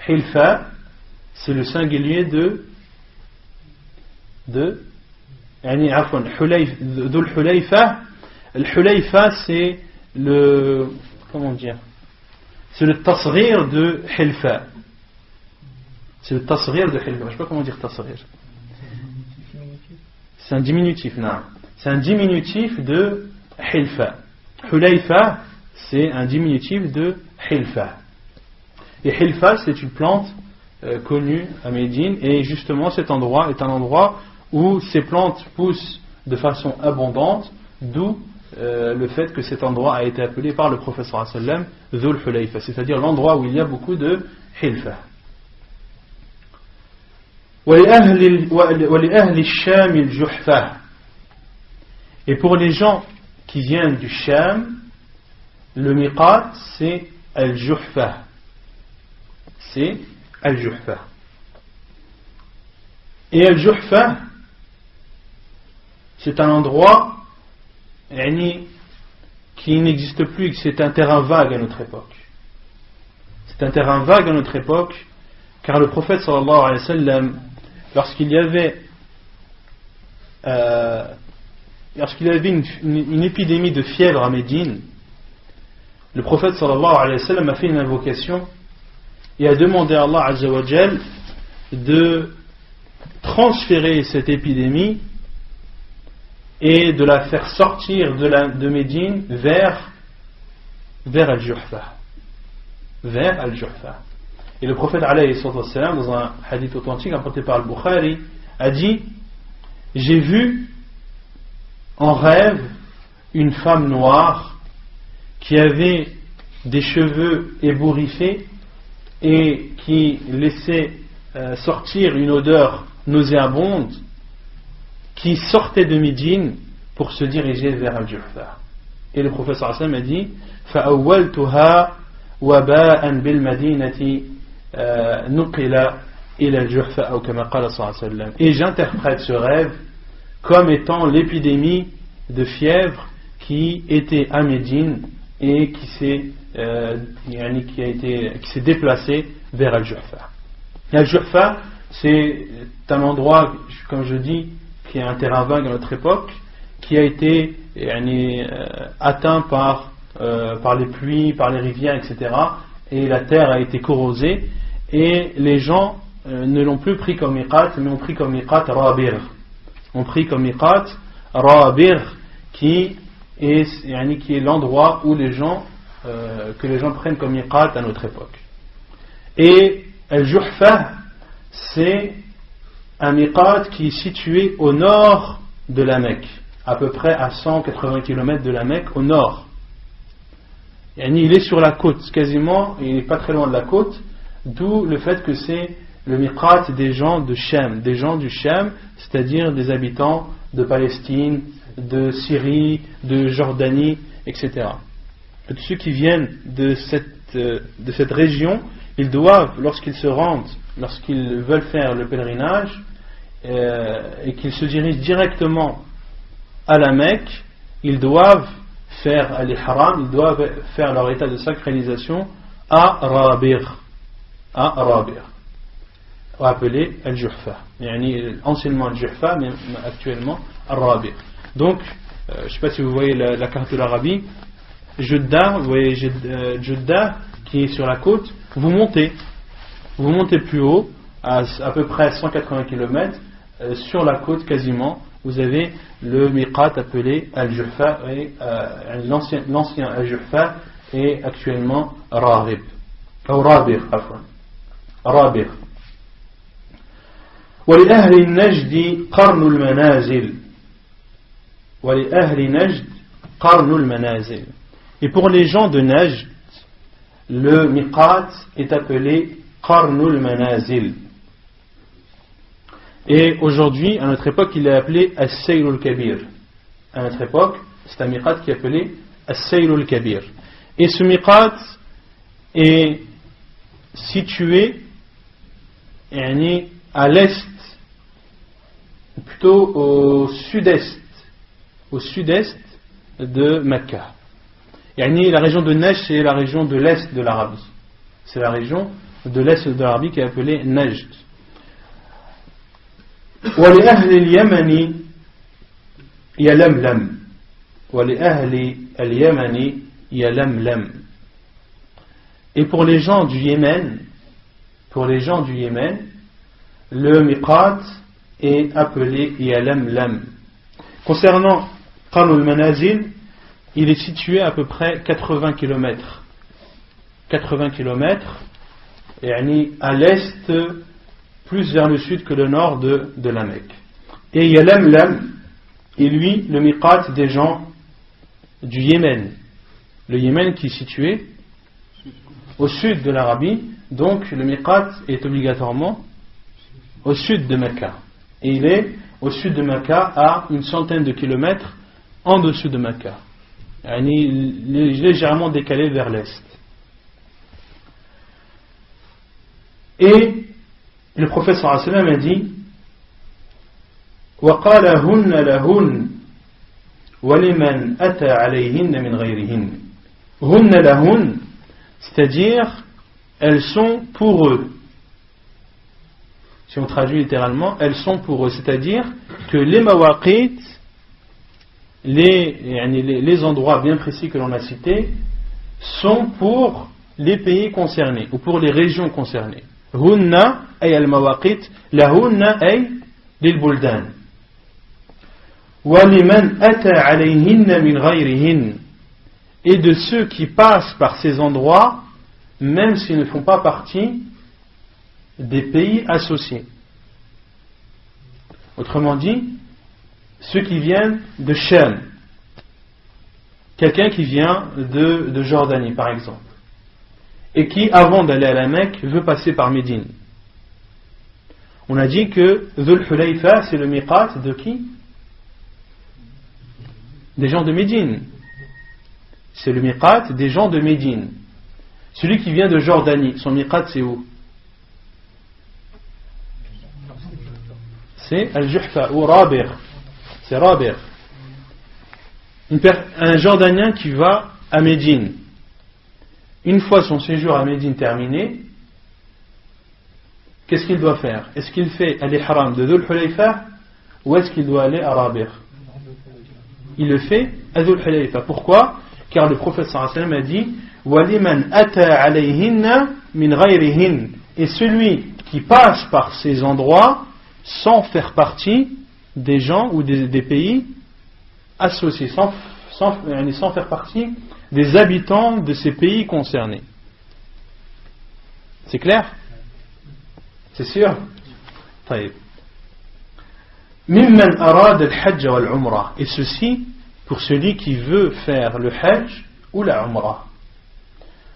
A: Hilfa, c'est le singulier de Dhul Hulayfa. Le Hulayfa, c'est le, comment dire, c'est le tasghir de Hilfa. C'est le tasghir de Hilfa. Je ne sais pas comment dire tasghir. C'est un diminutif, non. C'est un diminutif de Hilfa. Hulayfa, c'est un diminutif de Hilfa. Et Hilfa, c'est une plante connue à Médine. Et justement, cet endroit est un endroit où ces plantes poussent de façon abondante, d'où le fait que cet endroit a été appelé par le prophète sallallahu alayhi wa sallam Dhul Hulayfa, c'est-à-dire l'endroit où il y a beaucoup de Hilfa. وَلِأَهْلِ الشَّامِ الْجُحْفَةِ. Et pour les gens qui viennent du Sham, le miqat c'est Al-Juhfa. C'est Al-Juhfa. Et Al-Juhfa, c'est un endroit qui n'existe plus, c'est un terrain vague à notre époque. C'est un terrain vague à notre époque, car le prophète sallallahu alayhi wa sallam, lorsqu'il y avait une épidémie de fièvre à Médine, le prophète sallallahu alayhi wa sallam a fait une invocation et a demandé à Allah azza wa jal de transférer cette épidémie et de la faire sortir de Médine vers Al-Juhfa. Vers Al-Juhfa. Et le prophète alayhi wa sallam, dans un hadith authentique apporté par Al-Bukhari, a dit: j'ai vu en rêve une femme noire qui avait des cheveux ébouriffés et qui laissait sortir une odeur nauséabonde, qui sortait de Médine pour se diriger vers Al-Juhfa. Et le prophète sallallahu alayhi wa sallam a dit: فَأَوَّلْتُهَا وَبَاءً بِالْمَدِينَةِ نُقِلَ إِلَى الْجُحْفَةِ أو كما قال صلى الله عليه وسلم. Et j'interprète ce rêve comme étant l'épidémie de fièvre qui était à Médine et qui s'est déplacée vers Al-Juhfa. Al-Juhfa, c'est un endroit, comme je dis, qui est un terrain vague à notre époque, qui a été atteint par les pluies, par les rivières, etc. Et la terre a été corrosée, et les gens ne l'ont plus pris comme miqat, mais ont pris comme miqat Rabir. On pris comme miqat Rabir, qui est l'endroit où que les gens prennent comme miqat à notre époque. Et Al-Juhfa, c'est un miqat qui est situé au nord de la Mecque, à peu près à 180 km de la Mecque, au nord. Il est sur la côte, quasiment, il n'est pas très loin de la côte, d'où le fait que c'est le miqat des gens de Sham, des gens du Sham, c'est-à-dire des habitants de Palestine, de Syrie, de Jordanie, etc. Et tous ceux qui viennent de cette région, ils doivent, lorsqu'ils se rendent, lorsqu'ils veulent faire le pèlerinage, et qu'ils se dirigent directement à la Mecque, ils doivent faire l'ihram, ils doivent faire leur état de sacralisation à Rabir, appelé Al-Juhfa. Anciennement Al-Juhfa, mais actuellement Al-Rabir. Donc, je ne sais pas si vous voyez la carte de l'Arabie, Jeddah, vous voyez Jeddah qui est sur la côte, vous montez plus haut, à peu près 180 km, sur la côte quasiment, vous avez le miqat appelé Al-Juhfa, et l'ancien Al-Juhfa est actuellement Rabir. ولأهل النجد قرن المنازل ولأهل نجد قرن المنازل. Et pour les gens de Najd, le miqat est appelé Qarnul Manazil. Et aujourd'hui, à notre époque, il est appelé As-Saylul Kabir. À notre époque, c'est un miqat qui est appelé As-Saylul Kabir. Et ce miqat est situé à l'est, plutôt au sud-est de Mecca. La région de Najd, c'est la région de l'est de l'Arabie. C'est la région de l'est de l'Arabie qui est appelée Najd. وَلِأَهْلِ الْيَمَنِ يَلَمْلَمْ وَلِأَهْلِ الْيَمَنِ يَلَمْلَمْ. Et pour les gens du Yémen, le miqat est appelé Yalamlam. Concernant Qarnul Manazil, il est situé à peu près 80 km. 80 km, à l'est, plus vers le sud que le nord de la Mecque. Et Yalamlam est lui le miqat des gens du Yémen. Le Yémen qui est situé au sud de l'Arabie, donc le miqat est obligatoirement au sud de Mecca. Et il est au sud de Mecca à une centaine de kilomètres en dessous de Mecca. Il est légèrement décalé vers l'est. Et le prophète sallallahu alayhi wa sallam a dit وَقَالَ هُنَّ لَهُنَّ وَلِمَنْ أَتَى عَلَيْهِنَّ مِنْ غَيْرِهِنَّ. هُنَّ لَهُنَّ, c'est-à-dire elles sont pour eux. Si on traduit littéralement, elles sont pour eux, c'est-à-dire que les mawaqit, les endroits bien précis que l'on a cités, sont pour les pays concernés ou pour les régions concernées. Hunna ay al-mawaqit, la hunna ay lil-buldan. Wa liman ata alayhinna min ghayrihin. Et de ceux qui passent par ces endroits, même s'ils ne font pas partie des pays associés. Autrement dit, ceux qui viennent de Sham, quelqu'un qui vient de Jordanie par exemple, et qui avant d'aller à la Mecque veut passer par Médine. On a dit que Dhul Hulayfa c'est le miqat de qui? Des gens de Médine. C'est le miqat des gens de Médine. Celui qui vient de Jordanie, son miqat c'est où? C'est Al-Juhfa ou Rabir. C'est Rabir. Un Jordanien qui va à Médine. Une fois son séjour à Médine terminé, qu'est-ce qu'il doit faire? Est-ce qu'il fait al-ihram de Dhul Hulayfa ou est-ce qu'il doit aller à Rabir? Il le fait à Dhul Hulayfa. Pourquoi? Car le prophète sallallahu alayhi wa sallam a dit وَلِمَنْ أَتَى عَلَيْهِنَّ مِنْ غَيْرِهِنَّ. Et celui qui passe par ces endroits sans faire partie des gens ou des pays associés, sans faire partie des habitants de ces pays concernés. C'est clair? C'est sûr? Mimman arad al-hajj wal-umrah. Et ceci pour celui qui veut faire le hajj ou la umrah.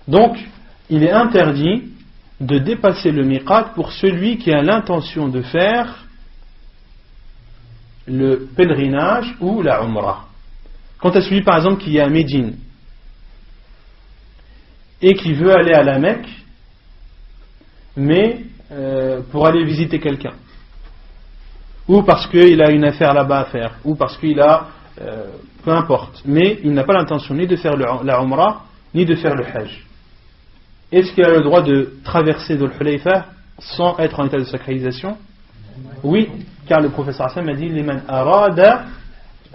A: Donc, il est interdit de dépasser le miqat pour celui qui a l'intention de faire le pèlerinage ou la umrah. Quant à celui par exemple qui est à Médine et qui veut aller à la Mecque, mais pour aller visiter quelqu'un, ou parce qu'il a une affaire là-bas à faire, ou parce qu'il a peu importe, mais il n'a pas l'intention ni de faire la umrah ni de faire le hajj. Est-ce qu'il a le droit de traverser Dhul Hulayfa sans être en état de sacralisation? Oui, car le professeur Hassan m'a dit liman arada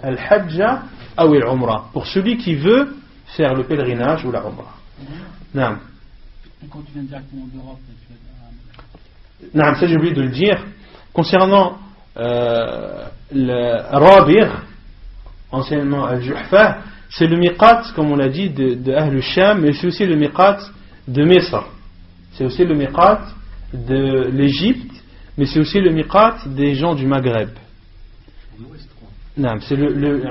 A: al-hajja aw al-umrah, pour celui qui veut faire le pèlerinage ou la umrah. Naam.
B: Et quand tu viens directement d'Europe,
A: Naam, ça j'ai oublié de le dire. Concernant le Rabir, anciennement Al-Juhfa, c'est le miqat, comme on l'a dit, de Ahl-Sham, mais c'est aussi le miqat de Misr. C'est aussi le miqat de l'Égypte, mais c'est aussi le miqat des gens du Maghreb. Non, c'est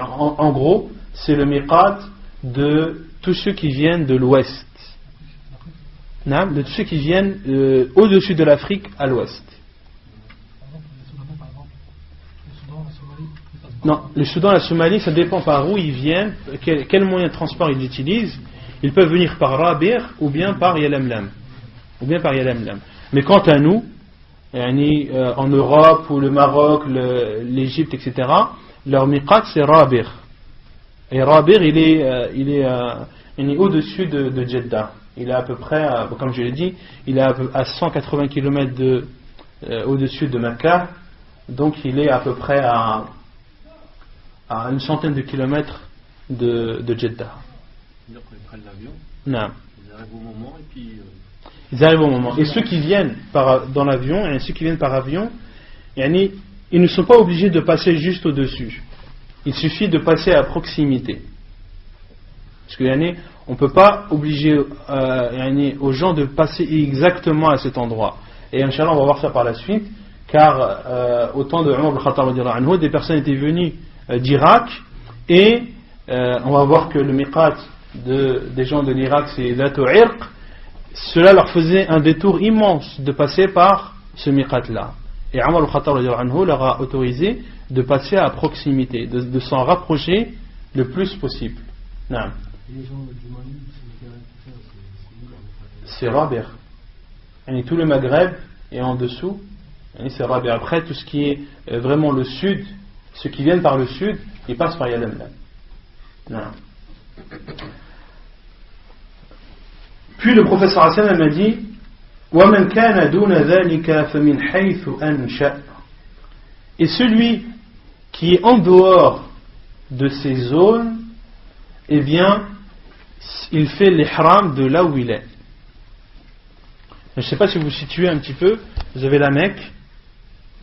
A: en gros, c'est le miqat de tous ceux qui viennent de l'ouest. Non, de tous ceux qui viennent au-dessus de l'Afrique à l'ouest. Non, le Soudan et la Somalie, ça dépend par où ils viennent, quel moyen de transport ils utilisent. Ils peuvent venir par Rabir ou bien par Yalamlam. Mais quant à nous, en Europe ou le Maroc, l'Égypte, etc., leur miqat c'est Rabir. Et Rabir, il est au-dessus de Jeddah. Il est à peu près, comme je l'ai dit, il est à 180 km au-dessus de Mecca. Donc il est à peu près à une centaine de kilomètres de Jeddah.
C: C'est-à-dire quand ils prennent l'avion,
A: non.
C: Ils arrivent au moment et puis...
A: Ils arrivent au moment. Et ceux qui viennent dans l'avion, et ceux qui viennent par avion, ils ne sont pas obligés de passer juste au-dessus. Il suffit de passer à proximité. Parce que on ne peut pas obliger aux gens de passer exactement à cet endroit. Et Inch'Allah, on va voir ça par la suite, car au temps de Umar ibn Khattab, des personnes étaient venues d'Irak, et on va voir que le miqat des gens de l'Irak, c'est Zatu Irq. Cela leur faisait un détour immense de passer par ce miqat-là. Et Umar ibn Khattab leur a autorisé de passer à proximité, de s'en rapprocher le plus possible. Non.
B: Les gens du Mali,
A: c'est Rabir. Tout le Maghreb est en dessous, c'est Rabir. Après, tout ce qui est vraiment le sud, ceux qui viennent par le sud, ils passent par Yalamlam. Non. Puis le professeur Hassan m'a dit وَمَنْ كَانَ دُونَ ذَلِكَ فَمِنْ حَيْثُ أَنْشَأَ. Et celui qui est en dehors de ces zones, eh bien, il fait l'ihram de là où il est. Je ne sais pas si vous vous situez un petit peu. Vous avez la Mecque.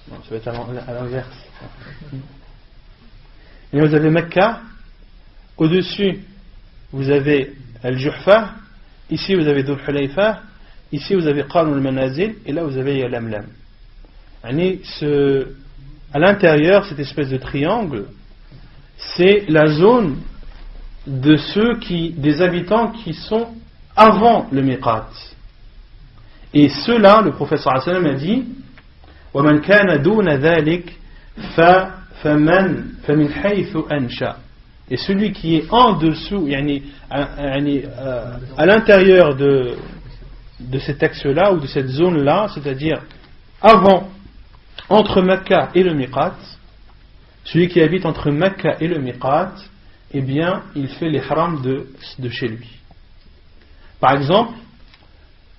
A: Non, ça va être à l'inverse. Et vous avez Mecca. Au-dessus, vous avez Al-Juhfa. Ici, vous avez Dhul Hulayfa. Ici, vous avez Qarn al-Manazil. Et là, vous avez Yalamlam. À l'intérieur, cette espèce de triangle, c'est la zone des habitants qui sont avant le miqat. Et ceux-là, le professeur Hassan a dit وَمَنْ كَانَ دُونَ ذَلِكَ فَمِنْ حَيْثُ أَنْشَأَ. Et celui qui est en dessous, à l'intérieur de cet axe-là ou de cette zone-là, c'est-à-dire entre Mecca et le miqat, celui qui habite entre Mecca et le miqat, eh bien, il fait l'ihram de chez lui. Par exemple,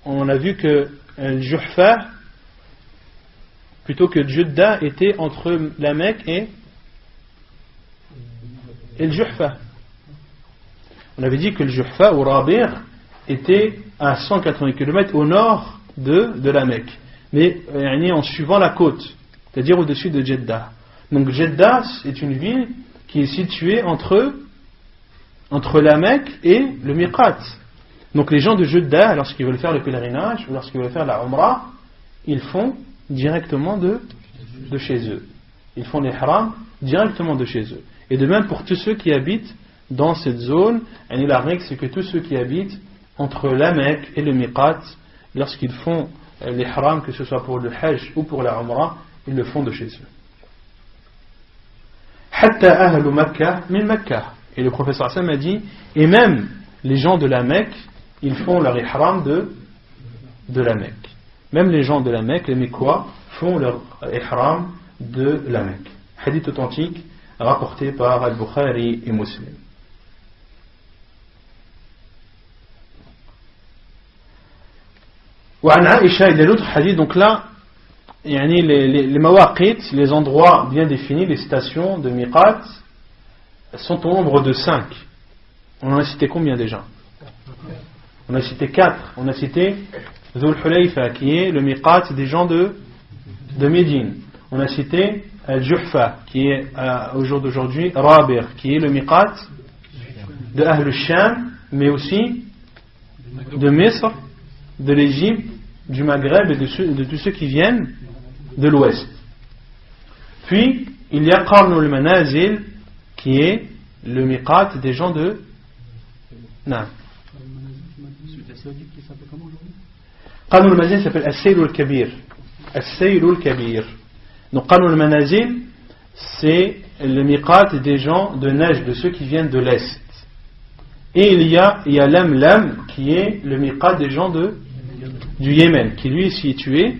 A: on a vu que Al-Juhfa, plutôt que Jeddah, était entre la Mecque et le Juhfa. On avait dit que le Juhfa ou Rabir était à 180 km au nord de la Mecque, mais en suivant la côte, c'est-à-dire au-dessus de Jeddah. Donc Jeddah est une ville qui est située entre la Mecque et le miqat. Donc les gens de Jeddah, lorsqu'ils veulent faire le pèlerinage ou lorsqu'ils veulent faire la Umrah, ils font directement de chez eux. Ils font l'ihram directement de chez eux. Et de même pour tous ceux qui habitent dans cette zone, la règle c'est que tous ceux qui habitent entre la Mecque et le miqat, lorsqu'ils font l'ihram, que ce soit pour le Hajj ou pour la Umrah, ils le font de chez eux. Hatta ahlu Makkah min Makkah. Et le professeur Hassan m'a dit, et même les gens de la Mecque, ils font leur ihram de la Mecque. Même les gens de la Mecque, les Mecquois, font leur ihram de la Mecque. Hadith authentique rapporté par Al-Bukhari et Muslim. وعن عائشة, il y a l'autre hadith, donc là, les mawaqit, les endroits bien définis, les stations de miqat, sont au nombre de 5. On en a cité combien déjà? On a cité 4. On a cité Dhul Hulayfa, qui est le miqat des gens de Médine. On a cité Al-Juhfa, qui est au jour d'aujourd'hui Rabir, qui est le miqat de Ahl al-Sham, mais aussi de Misr, de l'Égypte, du Maghreb et de tous ceux qui viennent de l'Ouest. Puis, il y a Qarn al-Manazil, qui est le miqat des gens de... Non. Qarn al-Manazil s'appelle As-Sayl al-Kabir. As-Sayl al-Kabir. Donc Qarn al-Manazil, c'est le miqat des gens de Najd, de ceux qui viennent de l'Est. Et il y a Lam, qui est le miqat des gens du Yémen, qui lui est situé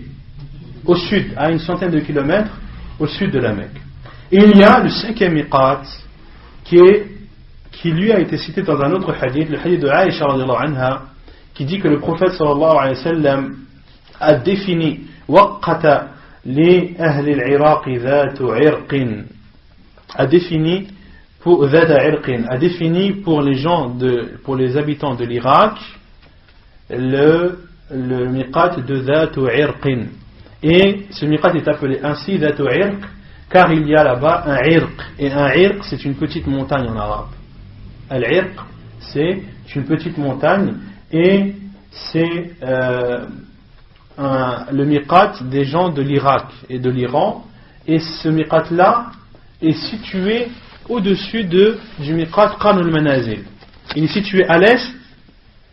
A: au sud, à une centaine de kilomètres au sud de la Mecque. Et il y a le 5e miqat, qui lui a été cité dans un autre hadith, le hadith de Aïcha radhiyallahu anha, qui dit que le prophète sallallahu alayhi wa sallam a défini waqata li ahli al-Iraq dhatu irqin, a défini pour les gens pour les habitants de l'Irak le miqat de dhatu irqin. Et ce miqat est appelé ainsi dhatu irq car il y a là-bas un irq, et un irq c'est une petite montagne en arabe. Al-irq c'est une petite montagne, et c'est le miqat des gens de l'Irak et de l'Iran, et ce miqat là est situé au-dessus du miqat Qarn al-Manazil. Il est situé à l'est,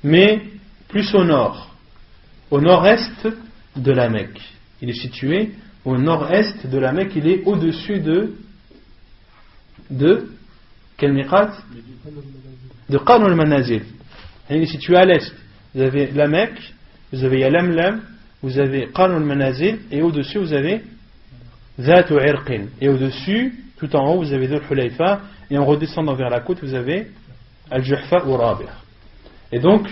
A: mais plus au nord, au nord-est de la Mecque. Il est situé au nord-est de la Mecque, il est au-dessus de quel miqat? De Qarn al-Manazil. Il est situé à l'est. Vous avez la Mecque, vous avez Yalamlam, vous avez Qarn al-Manazil, et au-dessus vous avez Dhatu Irqin. Et au-dessus, tout en haut, vous avez Dhul Hulayfa, et en redescendant vers la côte, vous avez Al-Juhfa ou Rabir. Et donc,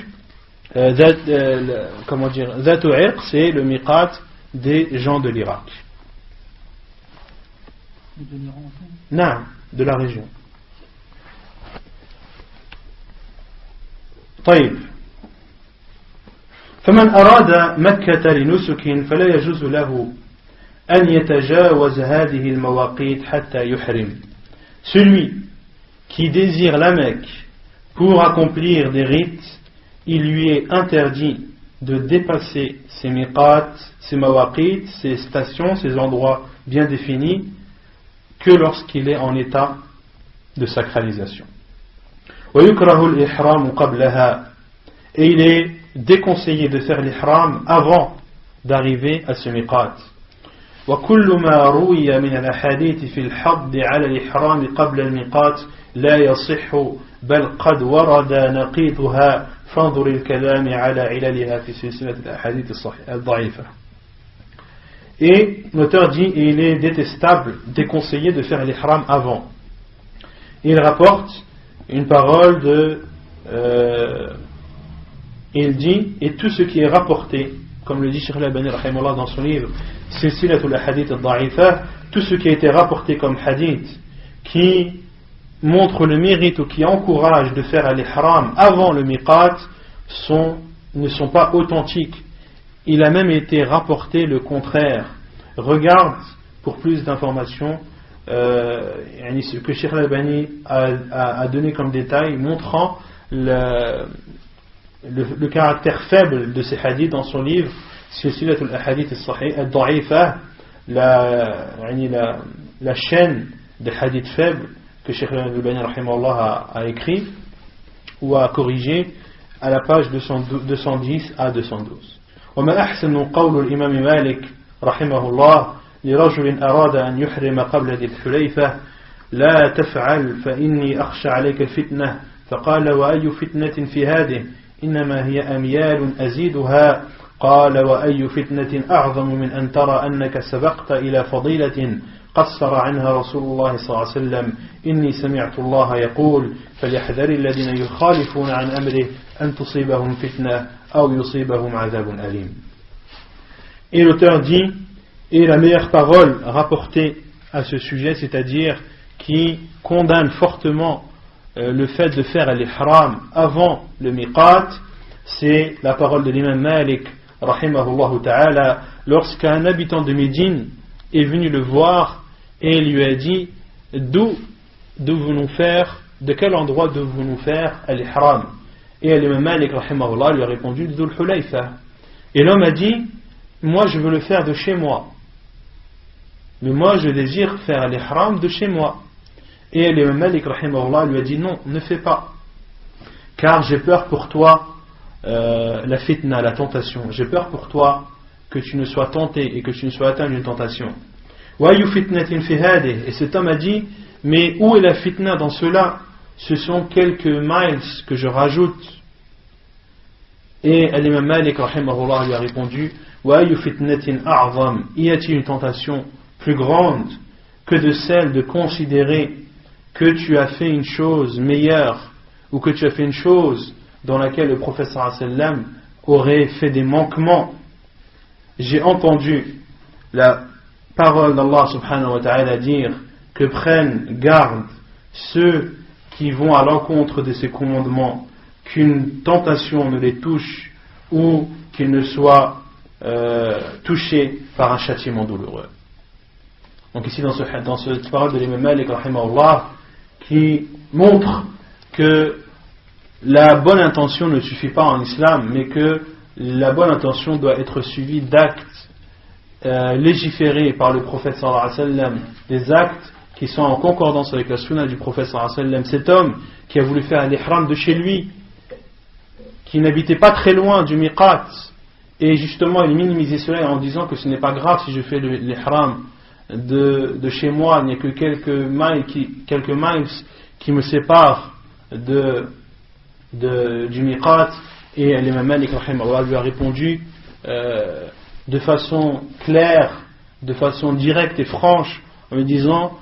A: Dhatu Irq, c'est le miqat des gens de l'Irak. Non, de la région. طيب. فمن أراد مكة لنسك فلا يجوز له أن يتجاوز هذه المواقيت حتى يحرم. Celui qui désire la Mecque pour accomplir des rites, il lui est interdit de dépasser ces miqat, ces mawaqit, ces stations, ces endroits bien définis, que lorsqu'il est en état de sacralisation. ويكره الإحرام قبلها, et il est déconseillé de faire l'ihram avant d'arriver à ce miqat. وكل ما روي من الأحاديث في الحض على الإحرام قبل الميقات لا يصح بل قد ورد نقيضها فانظر الكلام على عللها في سلسلة الأحاديث الضعيفة. Et l'auteur dit, il est détestable, déconseillé de faire l'ihram avant. Il rapporte une parole il dit, et tout ce qui est rapporté, comme le dit Cheikh al-Albani rahimahullah dans son livre Silsilatul Ahadith al-Da'ifa, tout ce qui a été rapporté comme hadith qui montre le mérite ou qui encourage de faire l'ihram avant le miqat ne sont pas authentiques. Il a même été rapporté le contraire. Regarde pour plus d'informations ce que Cheikh al-Albani a donné comme détail, montrant le caractère faible de ces hadiths dans son livre Silsilatul Ahadith al-Da'ifa, la chaîne des hadiths faibles que Cheikh al-Albani rahimahullah a écrit ou a corrigé à la page 210 à 212. وما أحسن قول الإمام مالك رحمه الله لرجل أراد أن يحرم قبل ذي الحليفة لا تفعل فإني أخشى عليك الفتنة فقال وأي فتنة في هذه إنما هي أميال أزيدها قال وأي فتنة أعظم من أن ترى أنك سبقت إلى فضيلة قصر عنها رسول الله صلى الله عليه وسلم إني سمعت الله يقول فليحذر الذين يخالفون عن أمره أن تصيبهم فتنة أو يصيبهم عذاب أليم. Et l'auteur dit, et la meilleure parole rapportée à ce sujet, c'est-à-dire qui condamne fortement le fait de faire l'ihram avant le miqat, c'est la parole de l'imam Malik rahimahullah ta'ala, lorsqu'un habitant de Médine est venu le voir et il lui a dit d'où devons-nous faire, de quel endroit devons-nous faire al-ihram? Et l'imam Malik rahimahullah lui a répondu Dhul Hulayfa. Et l'homme a dit moi je veux le faire de chez moi, mais moi je désire faire l'ihram de chez moi. Et l'imam Malik rahimahullah lui a dit non, ne fais pas, car j'ai peur pour toi la fitna, la tentation, j'ai peur pour toi que tu ne sois tenté et que tu ne sois atteint d'une tentation. Et cet homme a dit mais où est la fitna dans cela? Ce sont quelques miles que je rajoute. Et l'imam Malik rahimahullah lui a répondu y a-t-il une tentation plus grande que de celle de considérer que tu as fait une chose meilleure, ou que tu as fait une chose dans laquelle le prophète sallallahu alayhi wa sallam aurait fait des manquements? J'ai entendu la parole d'Allah subhanahu wa ta'ala dire que prennent garde ceux qui vont à l'encontre de ses commandements, qu'une tentation ne les touche ou qu'ils ne soient touchés par un châtiment douloureux. Donc ici dans cette parole de l'imam Malik rahimahullah, qui montre que la bonne intention ne suffit pas en islam, mais que la bonne intention doit être suivie d'actes légiférés par le prophète sallallahu alayhi wa sallam, des actes qui sont en concordance avec la sunna du prophète sallallahu alayhi wa sallam. Cet homme qui a voulu faire l'ihram de chez lui, qui n'habitait pas très loin du miqat, et justement il minimisait cela en disant que ce n'est pas grave si je fais l'ihram de chez moi, il n'y a que quelques miles qui me séparent du miqat. Et l'imam Malik rahimahullah lui a répondu de façon claire, de façon directe et franche, en lui disant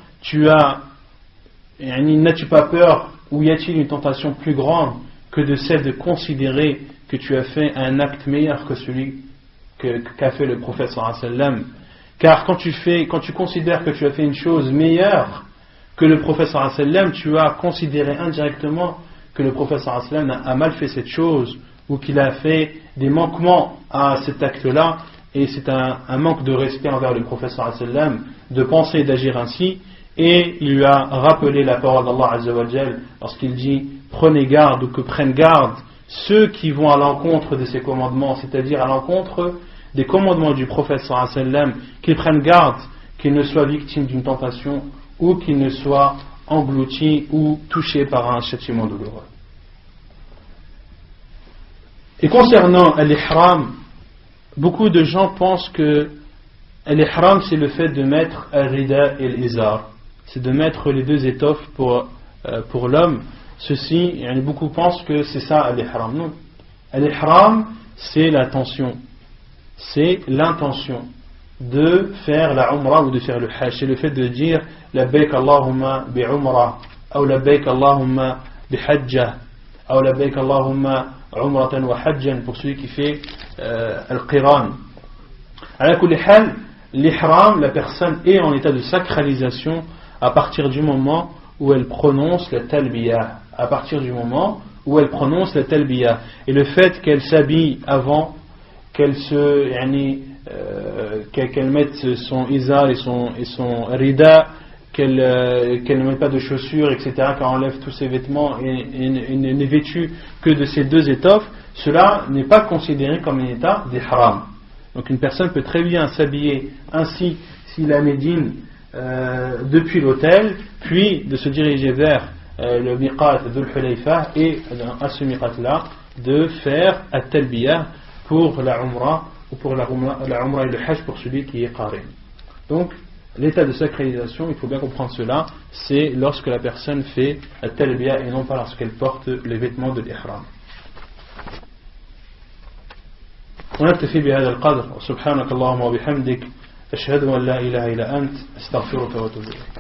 A: n'as-tu pas peur, ou y a-t-il une tentation plus grande que de celle de considérer que tu as fait un acte meilleur que celui qu'a fait le prophète sallallahu alayhi wa sallam? Car quand tu considères que tu as fait une chose meilleure que le prophète sallallahu alayhi wa sallam, tu as considéré indirectement que le prophète sallallahu alayhi wa sallam a mal fait cette chose, ou qu'il a fait des manquements à cet acte-là, et c'est un manque de respect envers le prophète sallallahu alayhi wa sallam de penser et d'agir ainsi. Et il lui a rappelé la parole d'Allah azza wa jal lorsqu'il dit prenez garde, ou que prennent garde ceux qui vont à l'encontre de ses commandements, c'est-à-dire à l'encontre des commandements du prophète sallallahu alayhi wa sallam, qu'ils prennent garde qu'ils ne soient victimes d'une tentation, ou qu'ils ne soient engloutis ou touchés par un châtiment douloureux. Et concernant l'ihram, beaucoup de gens pensent que l'ihram c'est le fait de mettre al-rida et l'izar, c'est de mettre les deux étoffes pour l'homme. Ceci, beaucoup pensent que c'est ça l'ihram. Non, l'ihram c'est l'intention, c'est l'intention de faire la umrah ou de faire le hajj, c'est le fait de dire labbaik Allahumma bi umrah, ou labbaik Allahumma bi hajjah, ou labbaik Allahumma umratan wa hajjan, pour celui qui fait al-qiran. Ala kulli hal, l'ihram, la personne est en état de sacralisation à partir du moment où elle prononce la talbiya, à partir du moment où elle prononce la talbiya. Et le fait qu'elle s'habille avant, qu'elle mette son izar et son rida, qu'elle ne mette pas de chaussures, etc., qu'elle enlève tous ses vêtements et n'est vêtue que de ces deux étoffes, cela n'est pas considéré comme un état d'ihram. Donc une personne peut très bien s'habiller ainsi s'il a Médine depuis l'hôtel, puis de se diriger vers le miqat Dhul Hulayfa, et à ce miqat là de faire at-talbiya pour la umrah, ou pour la umrah et le hajj pour celui qui est qarin. Donc l'état de sacralisation, il faut bien comprendre cela, c'est lorsque la personne fait at-talbiya et non pas lorsqu'elle porte les vêtements de l'ihram. ونكتفي بهذا القدر، وسبحانك اللهم وبحمدك أشهد أن لا إله إلا أنت أستغفرك وأتوب إليك.